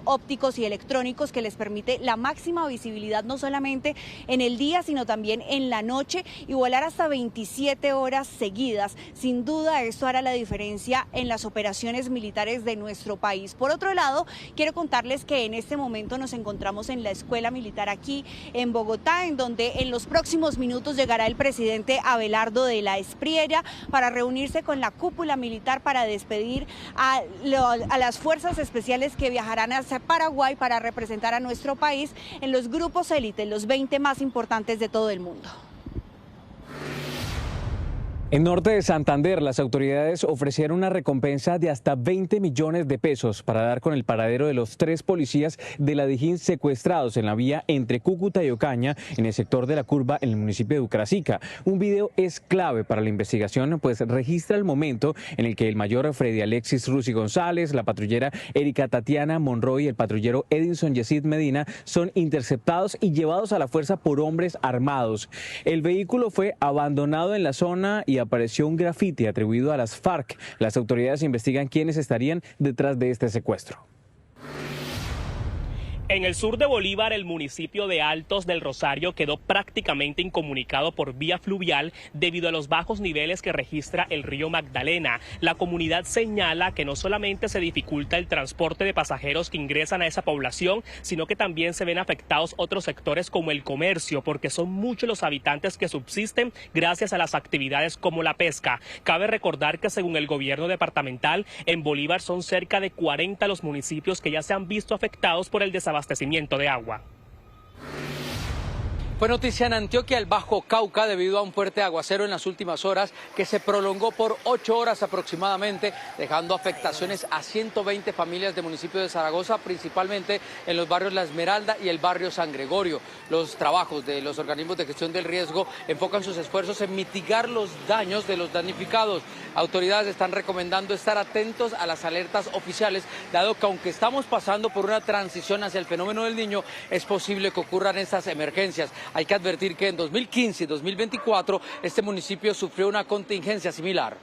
[SPEAKER 8] ópticos y electrónicos que les permite la máxima visibilidad no solamente en el día sino también en la noche, y volar hasta 27 horas seguidas. Sin duda esto hará la diferencia en las operaciones militares de nuestro país. Por otro lado, quiero contarles que en este momento nos encontramos en la Escuela Militar aquí en Bogotá, en donde en los próximos minutos llegará el presidente Abelardo de la Espriella para reunirse con la cúpula militar para despedir a las fuerzas especiales que viajarán hacia Paraguay para representar a nuestro país en los grupos élite, los 20 más importantes de todo el mundo.
[SPEAKER 7] En norte de Santander, las autoridades ofrecieron una recompensa de hasta 20 millones de pesos para dar con el paradero de los 3 policías de la Dijín secuestrados en la vía entre Cúcuta y Ocaña, en el sector de la Curva, en el municipio de Ucracica. Un video es clave para la investigación, pues registra el momento en el que el mayor Freddy Alexis Rusi González, la patrullera Erika Tatiana Monroy y el patrullero Edinson Yesid Medina son interceptados y llevados a la fuerza por hombres armados. El vehículo fue abandonado en la zona y apareció un grafiti atribuido a las FARC. Las autoridades investigan quiénes estarían detrás de este secuestro.
[SPEAKER 21] En el sur de Bolívar, el municipio de Altos del Rosario quedó prácticamente incomunicado por vía fluvial debido a los bajos niveles que registra el río Magdalena. La comunidad señala que no solamente se dificulta el transporte de pasajeros que ingresan a esa población, sino que también se ven afectados otros sectores como el comercio, porque son muchos los habitantes que subsisten gracias a las actividades como la pesca. Cabe recordar que según el gobierno departamental, en Bolívar son cerca de 40 los municipios que ya se han visto afectados por el desabastecimiento de agua.
[SPEAKER 22] Fue noticia en Antioquia, el Bajo Cauca, debido a un fuerte aguacero en las últimas horas que se prolongó por 8 horas aproximadamente, dejando afectaciones a 120 familias del municipio de Zaragoza, principalmente en los barrios La Esmeralda y el barrio San Gregorio. Los trabajos de los organismos de gestión del riesgo enfocan sus esfuerzos en mitigar los daños de los damnificados. Autoridades están recomendando estar atentos a las alertas oficiales, dado que aunque estamos pasando por una transición hacia el fenómeno del Niño, es posible que ocurran estas emergencias. Hay que advertir que en 2015 y 2024 este municipio sufrió una contingencia similar.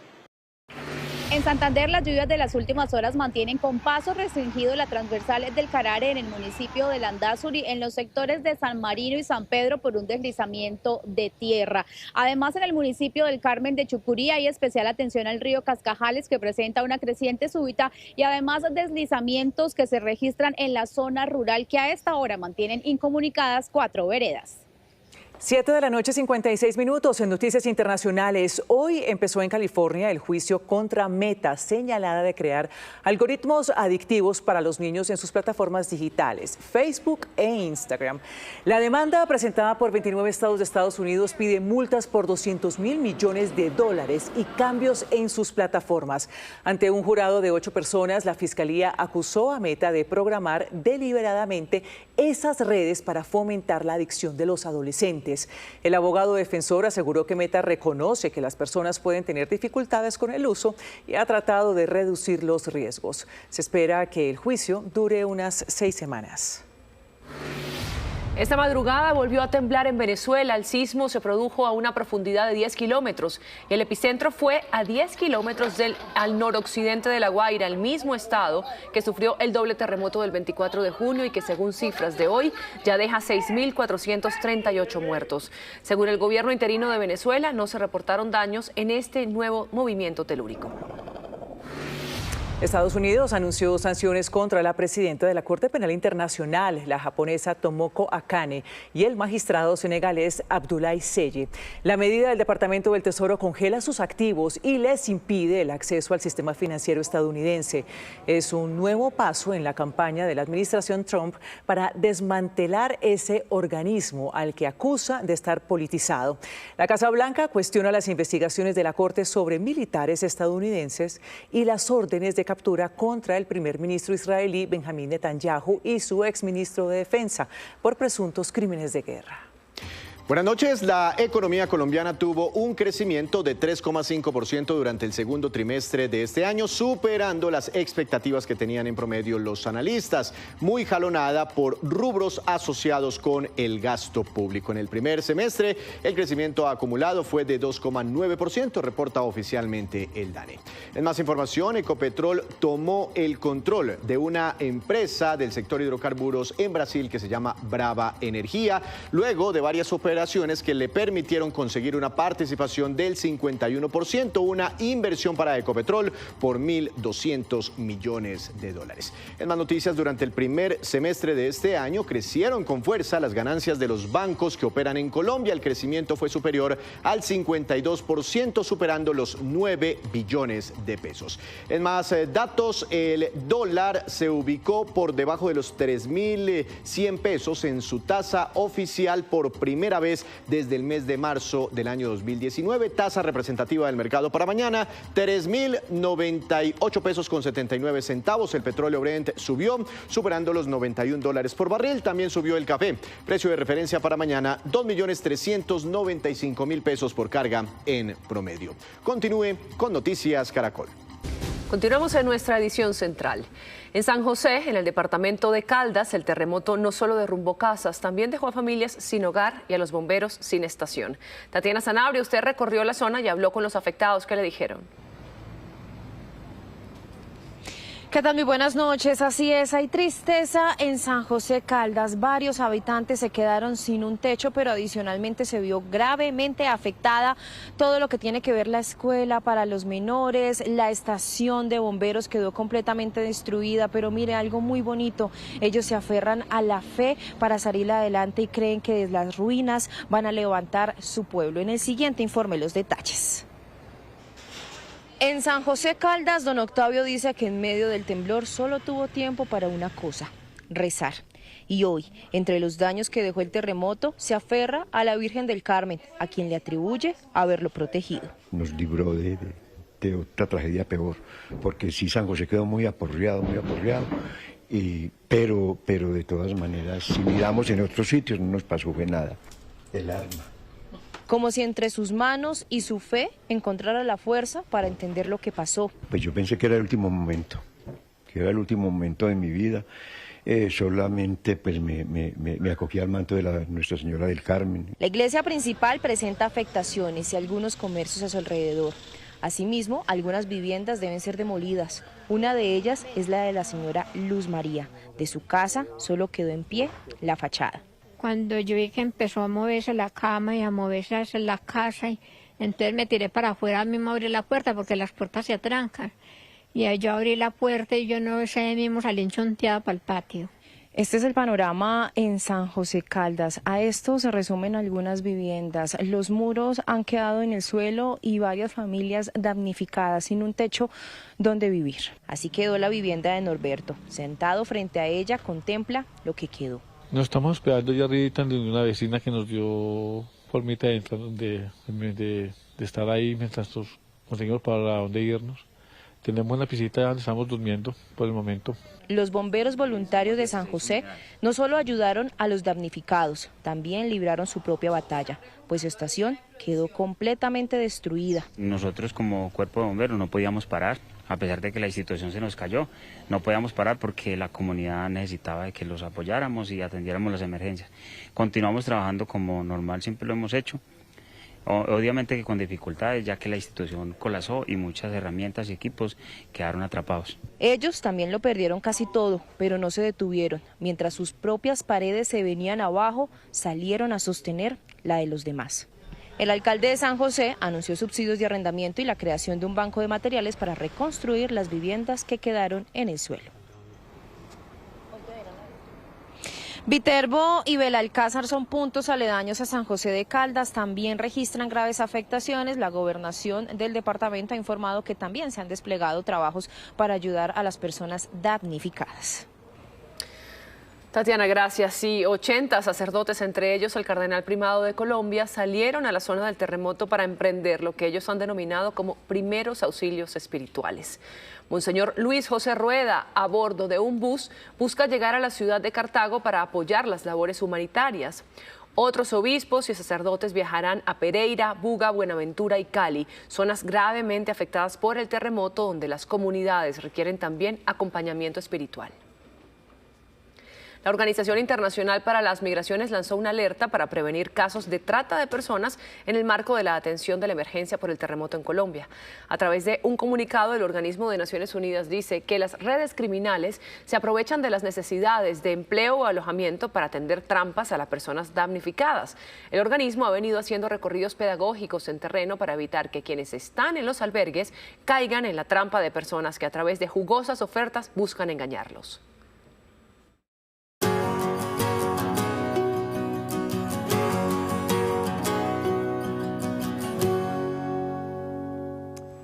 [SPEAKER 10] En Santander, las lluvias de las últimas horas mantienen con paso restringido la transversal del Carare en el municipio de Landázuri, en los sectores de San Marino y San Pedro por un deslizamiento de tierra. Además, en el municipio del Carmen de Chucurí hay especial atención al río Cascajales, que presenta una creciente súbita, y además deslizamientos que se registran en la zona rural, que a esta hora mantienen incomunicadas 4 veredas.
[SPEAKER 2] 7 de la noche, 56 minutos en Noticias Internacionales. Hoy empezó en California el juicio contra Meta, señalada de crear algoritmos adictivos para los niños en sus plataformas digitales, Facebook e Instagram. La demanda presentada por 29 estados de Estados Unidos pide multas por $200 mil millones y cambios en sus plataformas. Ante un jurado de 8 personas, la Fiscalía acusó a Meta de programar deliberadamente esas redes para fomentar la adicción de los adolescentes. El abogado defensor aseguró que Meta reconoce que las personas pueden tener dificultades con el uso y ha tratado de reducir los riesgos. Se espera que el juicio dure unas 6 semanas.
[SPEAKER 3] Esta madrugada volvió a temblar en Venezuela. El sismo se produjo a una profundidad de 10 kilómetros. El epicentro fue a 10 kilómetros al noroccidente de La Guaira, el mismo estado que sufrió el doble terremoto del 24 de junio y que, según cifras de hoy, ya deja 6.438 muertos. Según el gobierno interino de Venezuela, no se reportaron daños en este nuevo movimiento telúrico.
[SPEAKER 2] Estados Unidos anunció sanciones contra la presidenta de la Corte Penal Internacional, la japonesa Tomoko Akane, y el magistrado senegalés Abdoulaye Seye. La medida del Departamento del Tesoro congela sus activos y les impide el acceso al sistema financiero estadounidense. Es un nuevo paso en la campaña de la administración Trump para desmantelar ese organismo al que acusa de estar politizado. La Casa Blanca cuestiona las investigaciones de la Corte sobre militares estadounidenses y las órdenes de captura contra el primer ministro israelí Benjamín Netanyahu y su exministro de Defensa por presuntos crímenes de guerra.
[SPEAKER 11] Buenas noches. La economía colombiana tuvo un crecimiento de 3,5% durante el segundo trimestre de este año, superando las expectativas que tenían en promedio los analistas, muy jalonada por rubros asociados con el gasto público. En el primer semestre, el crecimiento acumulado fue de 2,9%, reporta oficialmente el DANE. En más información, Ecopetrol tomó el control de una empresa del sector hidrocarburos en Brasil que se llama Brava Energía, luego de varias operaciones que le permitieron conseguir una participación del 51%, una inversión para Ecopetrol por $1.200 millones. En más noticias, durante el primer semestre de este año crecieron con fuerza las ganancias de los bancos que operan en Colombia. El crecimiento fue superior al 52%, superando los 9 billones de pesos. En más datos, el dólar se ubicó por debajo de los 3.100 pesos en su tasa oficial por primera vez desde el mes de marzo del año 2019. Tasa representativa del mercado para mañana, 3.098 pesos con 79 centavos. El petróleo Brent subió, superando los $91 por barril. También subió el café. Precio de referencia para mañana, 2.395.000 pesos por carga en promedio. Continúe con Noticias Caracol.
[SPEAKER 3] Continuamos en nuestra edición central. En San José, en el departamento de Caldas, el terremoto no solo derrumbó casas, también dejó a familias sin hogar y a los bomberos sin estación. Tatiana Sanabria, usted recorrió la zona y habló con los afectados. ¿Qué le dijeron?
[SPEAKER 1] ¿Qué tal? Muy buenas noches. Así es, hay tristeza en San José Caldas. Varios habitantes se quedaron sin un techo, pero adicionalmente se vio gravemente afectada todo lo que tiene que ver la escuela para los menores. La estación de bomberos quedó completamente destruida, pero mire, algo muy bonito. Ellos se aferran a la fe para salir adelante y creen que desde las ruinas van a levantar su pueblo. En el siguiente informe los detalles. En San José Caldas, don Octavio dice que en medio del temblor solo tuvo tiempo para una cosa, rezar. Y hoy, entre los daños que dejó el terremoto, se aferra a la Virgen del Carmen, a quien le atribuye haberlo protegido.
[SPEAKER 12] Nos libró de otra tragedia peor, porque sí, San José quedó muy aporreado, pero de todas maneras, si miramos en otros sitios, no nos pasó nada. El arma.
[SPEAKER 1] Como si entre sus manos y su fe encontrara la fuerza para entender lo que pasó.
[SPEAKER 12] Pues yo pensé que era el último momento, de mi vida. Solamente pues me acogí al manto de Nuestra Señora del Carmen.
[SPEAKER 1] La iglesia principal presenta afectaciones y algunos comercios a su alrededor.
[SPEAKER 13] Asimismo, algunas viviendas deben ser demolidas. Una de ellas es la de la señora Luz María. De su casa solo quedó en pie la fachada.
[SPEAKER 14] Cuando yo vi que empezó a moverse la cama y a moverse la casa, entonces me tiré para afuera mismo a abrir la puerta porque las puertas se atrancan. Y ahí yo abrí la puerta y yo no sé, mismo salí enchonteada para el patio.
[SPEAKER 1] Este es el panorama en San José Caldas. A esto se resumen algunas viviendas. Los muros han quedado en el suelo y varias familias damnificadas, sin un techo donde vivir.
[SPEAKER 13] Así quedó la vivienda de Norberto. Sentado frente a ella, contempla lo que quedó.
[SPEAKER 23] Nos estamos esperando ya arriba de una vecina que nos dio formita de estar ahí mientras nos conseguimos para dónde irnos. Tenemos una piscina donde estamos durmiendo por el momento.
[SPEAKER 13] Los bomberos voluntarios de San José no solo ayudaron a los damnificados, también libraron su propia batalla, pues su estación quedó completamente destruida.
[SPEAKER 24] Nosotros como cuerpo de bomberos no podíamos parar, a pesar de que la institución se nos cayó, no podíamos parar porque la comunidad necesitaba de que los apoyáramos y atendiéramos las emergencias. Continuamos trabajando como normal, siempre lo hemos hecho. Obviamente que con dificultades, ya que la institución colapsó y muchas herramientas y equipos quedaron atrapados.
[SPEAKER 13] Ellos también lo perdieron casi todo, pero no se detuvieron. Mientras sus propias paredes se venían abajo, salieron a sostener la de los demás. El alcalde de San José anunció subsidios de arrendamiento y la creación de un banco de materiales para reconstruir las viviendas que quedaron en el suelo.
[SPEAKER 1] Viterbo y Belalcázar son puntos aledaños a San José de Caldas, también registran graves afectaciones. La gobernación del departamento ha informado que también se han desplegado trabajos para ayudar a las personas damnificadas.
[SPEAKER 3] Tatiana, gracias. Y 80 sacerdotes, entre ellos el cardenal primado de Colombia, salieron a la zona del terremoto para emprender lo que ellos han denominado como primeros auxilios espirituales. Monseñor Luis José Rueda, a bordo de un bus, busca llegar a la ciudad de Cartago para apoyar las labores humanitarias. Otros obispos y sacerdotes viajarán a Pereira, Buga, Buenaventura y Cali, zonas gravemente afectadas por el terremoto donde las comunidades requieren también acompañamiento espiritual. La Organización Internacional para las Migraciones lanzó una alerta para prevenir casos de trata de personas en el marco de la atención de la emergencia por el terremoto en Colombia. A través de un comunicado, el organismo de Naciones Unidas dice que las redes criminales se aprovechan de las necesidades de empleo o alojamiento para tender trampas a las personas damnificadas. El organismo ha venido haciendo recorridos pedagógicos en terreno para evitar que quienes están en los albergues caigan en la trampa de personas que a través de jugosas ofertas buscan engañarlos.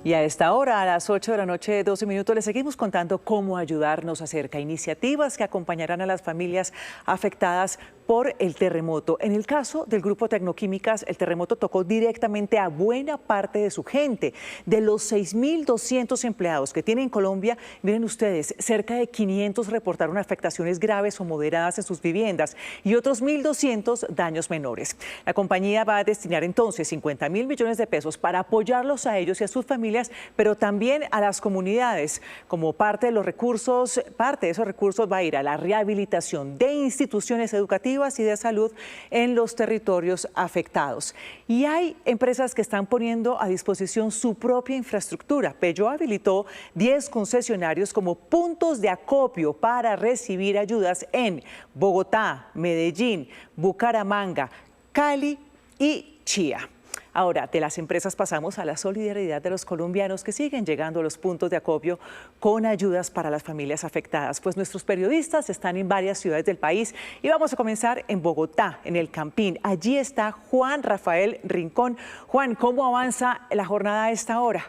[SPEAKER 2] Y a esta hora, a las 8 de la noche, 12 minutos, les seguimos contando cómo ayudarnos acerca de iniciativas que acompañarán a las familias afectadas por el terremoto. En el caso del Grupo Tecnoquímicas, el terremoto tocó directamente a buena parte de su gente. De los 6.200 empleados que tiene en Colombia, miren ustedes, cerca de 500 reportaron afectaciones graves o moderadas en sus viviendas y otros 1.200 daños menores. La compañía va a destinar entonces 50.000 millones de pesos para apoyarlos a ellos y a sus familias, pero también a las comunidades. Como parte de esos recursos va a ir a la rehabilitación de instituciones educativas y de salud en los territorios afectados. Y hay empresas que están poniendo a disposición su propia infraestructura. Peugeot habilitó 10 concesionarios como puntos de acopio para recibir ayudas en Bogotá, Medellín, Bucaramanga, Cali y Chía. Ahora, de las empresas pasamos a la solidaridad de los colombianos que siguen llegando a los puntos de acopio con ayudas para las familias afectadas. Pues nuestros periodistas están en varias ciudades del país y vamos a comenzar en Bogotá, en el Campín. Allí está Juan Rafael Rincón. Juan, ¿cómo avanza la jornada a esta hora?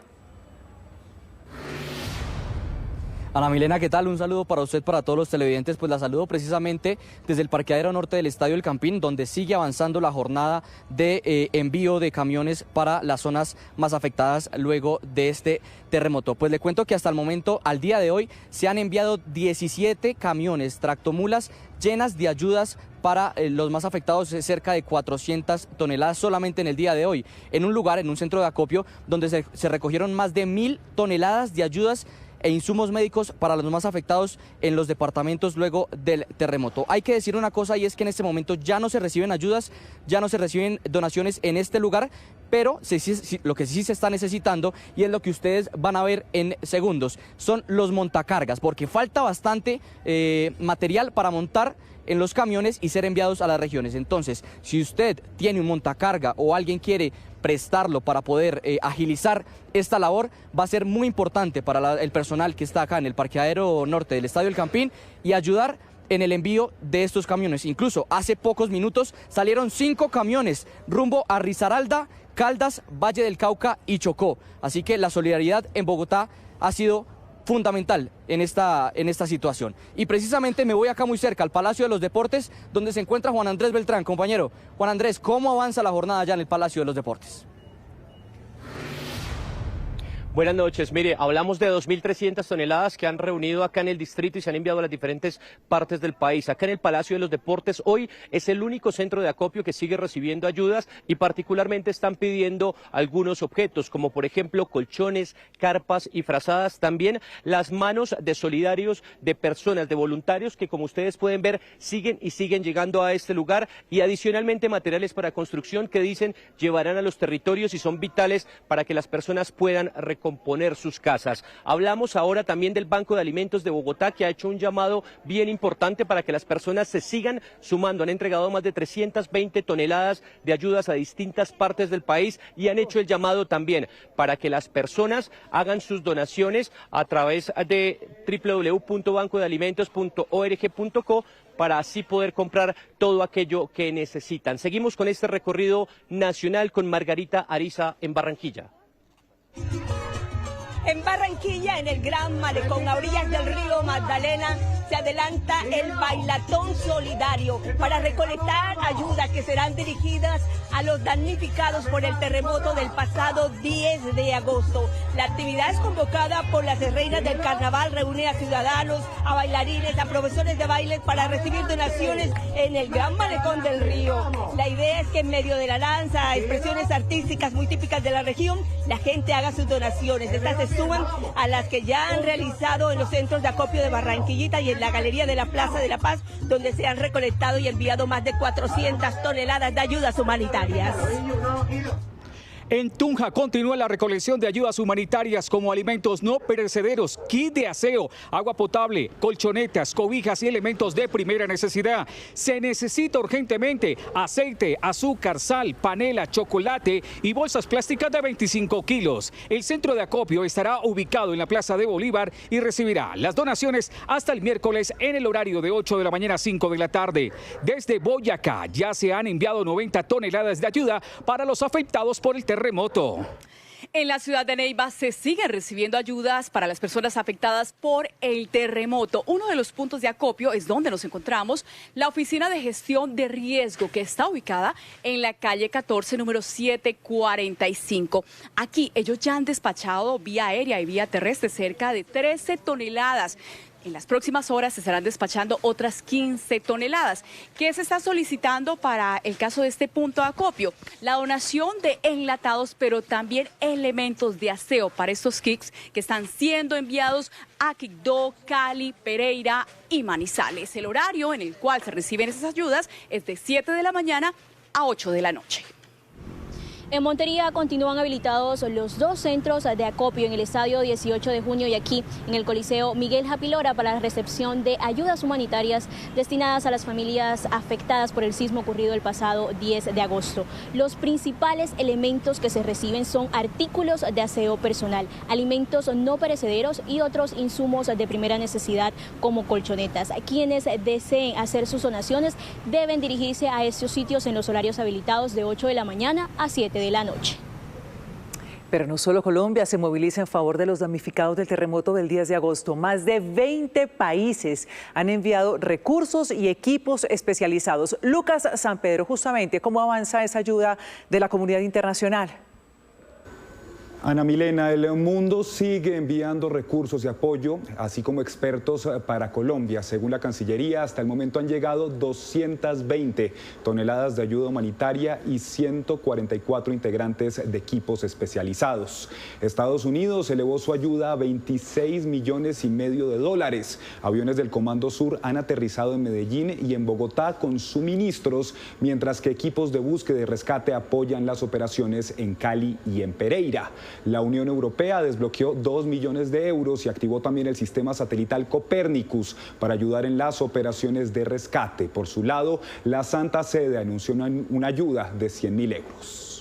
[SPEAKER 25] Ana Milena, ¿qué tal? Un saludo para usted, para todos los televidentes. Pues la saludo precisamente desde el parqueadero norte del Estadio El Campín, donde sigue avanzando la jornada de envío de camiones para las zonas más afectadas luego de este terremoto. Pues le cuento que hasta el momento, al día de hoy, se han enviado 17 camiones tractomulas llenas de ayudas para los más afectados, cerca de 400 toneladas solamente en el día de hoy, en un lugar, en un centro de acopio, donde se recogieron más de 1.000 toneladas de ayudas e insumos médicos para los más afectados en los departamentos luego del terremoto. Hay que decir una cosa, y es que en este momento ya no se reciben ayudas, ya no se reciben donaciones en este lugar, pero lo que sí se está necesitando, y es lo que ustedes van a ver en segundos, son los montacargas, porque falta bastante material para montar en los camiones y ser enviados a las regiones. Entonces, si usted tiene un montacarga o alguien quiere prestarlo para poder agilizar esta labor, va a ser muy importante para el personal que está acá en el parqueadero norte del Estadio El Campín y ayudar en el envío de estos camiones. Incluso hace pocos minutos salieron 5 camiones rumbo a Risaralda, Caldas, Valle del Cauca y Chocó. Así que la solidaridad en Bogotá ha sido fundamental en esta situación. Y precisamente me voy acá muy cerca, al Palacio de los Deportes, donde se encuentra Juan Andrés Beltrán. Compañero, Juan Andrés, ¿cómo avanza la jornada allá en el Palacio de los Deportes?
[SPEAKER 15] Buenas noches. Mire, hablamos de 2.300 toneladas que han reunido acá en el distrito y se han enviado a las diferentes partes del país. Acá en el Palacio de los Deportes hoy es el único centro de acopio que sigue recibiendo ayudas y particularmente están pidiendo algunos objetos, como por ejemplo colchones, carpas y frazadas. También las manos de solidarios, de personas, de voluntarios que, como ustedes pueden ver, siguen llegando a este lugar, y adicionalmente materiales para construcción que dicen llevarán a los territorios y son vitales para que las personas puedan recomponer sus casas. Hablamos ahora también del Banco de Alimentos de Bogotá, que ha hecho un llamado bien importante para que las personas se sigan sumando. Han entregado más de 320 toneladas de ayudas a distintas partes del país y han hecho el llamado también para que las personas hagan sus donaciones a través de www.bancodealimentos.org.co para así poder comprar todo aquello que necesitan. Seguimos con este recorrido nacional con Margarita Ariza en Barranquilla.
[SPEAKER 16] En Barranquilla, en el Gran Malecón, a orillas del río Magdalena, se adelanta el bailatón solidario para recolectar ayudas que serán dirigidas a los damnificados por el terremoto del pasado 10 de agosto. La actividad es convocada por las reinas del carnaval, reúne a ciudadanos, a bailarines, a profesores de baile para recibir donaciones en el Gran Malecón del río. La idea es que en medio de la danza, expresiones artísticas muy típicas de la región, la gente haga sus donaciones. Estas se suman a las que ya han realizado en los centros de acopio de Barranquillita y en la galería de la Plaza de la Paz, donde se han recolectado y enviado más de 400 toneladas de ayudas humanitarias.
[SPEAKER 17] En Tunja continúa la recolección de ayudas humanitarias como alimentos no perecederos, kit de aseo, agua potable, colchonetas, cobijas y elementos de primera necesidad. Se necesita urgentemente aceite, azúcar, sal, panela, chocolate y bolsas plásticas de 25 kilos. El centro de acopio estará ubicado en la Plaza de Bolívar y recibirá las donaciones hasta el miércoles en el horario de 8 de la mañana a 5 de la tarde. Desde Boyacá ya se han enviado 90 toneladas de ayuda para los afectados por el terremoto.
[SPEAKER 18] En la ciudad de Neiva se siguen recibiendo ayudas para las personas afectadas por el terremoto. Uno de los puntos de acopio es donde nos encontramos, la Oficina de Gestión de Riesgo, que está ubicada en la calle 14, número 745. Aquí ellos ya han despachado vía aérea y vía terrestre cerca de 13 toneladas. En las próximas horas se estarán despachando otras 15 toneladas. ¿Qué se está solicitando para el caso de este punto de acopio? La donación de enlatados, pero también elementos de aseo para estos kits que están siendo enviados a Quibdó, Cali, Pereira y Manizales. El horario en el cual se reciben esas ayudas es de 7 de la mañana a 8 de la noche.
[SPEAKER 10] En Montería continúan habilitados los 2 centros de acopio en el Estadio 18 de junio y aquí en el Coliseo Miguel Japilora para la recepción de ayudas humanitarias destinadas a las familias afectadas por el sismo ocurrido el pasado 10 de agosto. Los principales elementos que se reciben son artículos de aseo personal, alimentos no perecederos y otros insumos de primera necesidad como colchonetas. Quienes deseen hacer sus donaciones deben dirigirse a estos sitios en los horarios habilitados de 8 de la mañana a 7 de la noche.
[SPEAKER 2] Pero no solo Colombia se moviliza en favor de los damnificados del terremoto del 10 de agosto. Más de 20 países han enviado recursos y equipos especializados. Lucas San Pedro, justamente, ¿cómo avanza esa ayuda de la comunidad internacional?
[SPEAKER 4] Ana Milena, el mundo sigue enviando recursos de apoyo, así como expertos para Colombia. Según la Cancillería, hasta el momento han llegado 220 toneladas de ayuda humanitaria y 144 integrantes de equipos especializados. Estados Unidos elevó su ayuda a $26,5 millones. Aviones del Comando Sur han aterrizado en Medellín y en Bogotá con suministros, mientras que equipos de búsqueda y rescate apoyan las operaciones en Cali y en Pereira. La Unión Europea desbloqueó 2 millones de euros y activó también el sistema satelital Copernicus para ayudar en las operaciones de rescate. Por su lado, la Santa Sede anunció una ayuda de 100.000 euros.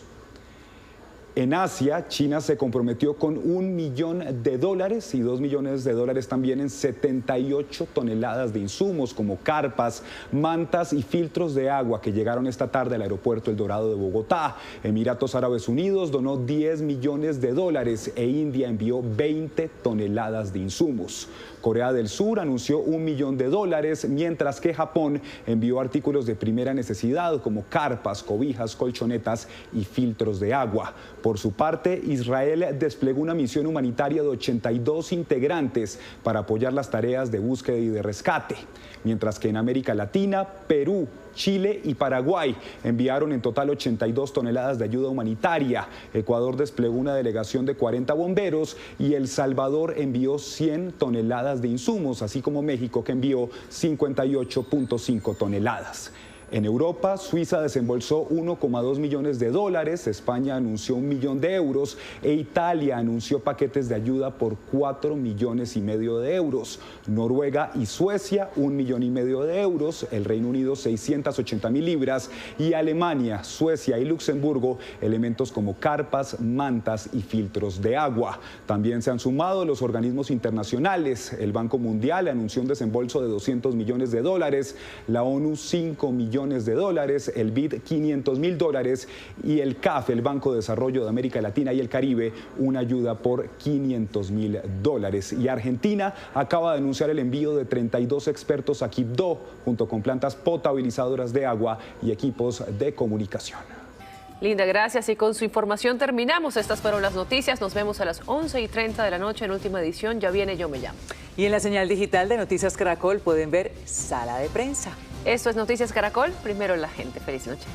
[SPEAKER 4] En Asia, China se comprometió con $1 millón y $2 millones también en 78 toneladas de insumos como carpas, mantas y filtros de agua que llegaron esta tarde al aeropuerto El Dorado de Bogotá. Emiratos Árabes Unidos donó $10 millones e India envió 20 toneladas de insumos. Corea del Sur anunció $1 millón, mientras que Japón envió artículos de primera necesidad como carpas, cobijas, colchonetas y filtros de agua. Por su parte, Israel desplegó una misión humanitaria de 82 integrantes para apoyar las tareas de búsqueda y de rescate, mientras que en América Latina, Perú, Chile y Paraguay enviaron en total 82 toneladas de ayuda humanitaria. Ecuador desplegó una delegación de 40 bomberos y El Salvador envió 100 toneladas de insumos, así como México, que envió 58.5 toneladas. En Europa, Suiza desembolsó $1,2 millones, España anunció €1 millón e Italia anunció paquetes de ayuda por $4,5 millones. Noruega y Suecia, €1,5 millones, el Reino Unido 680.000 libras y Alemania, Suecia y Luxemburgo elementos como carpas, mantas y filtros de agua. También se han sumado los organismos internacionales. El Banco Mundial anunció un desembolso de $200 millones, la ONU $5 millones, el BID $500.000 y el CAF, el Banco de Desarrollo de América Latina y el Caribe, una ayuda por $500.000. Y Argentina acaba de anunciar el envío de 32 expertos a Quibdó, junto con plantas potabilizadoras de agua y equipos de comunicación.
[SPEAKER 3] Linda, gracias. Y con su información terminamos. Estas fueron las noticias. Nos vemos a las 11:30 de la noche en Última Edición. Ya viene Yo Me Llamo.
[SPEAKER 2] Y en la señal digital de Noticias Caracol pueden ver Sala de Prensa.
[SPEAKER 3] Esto es Noticias Caracol. Primero la gente. Feliz noche.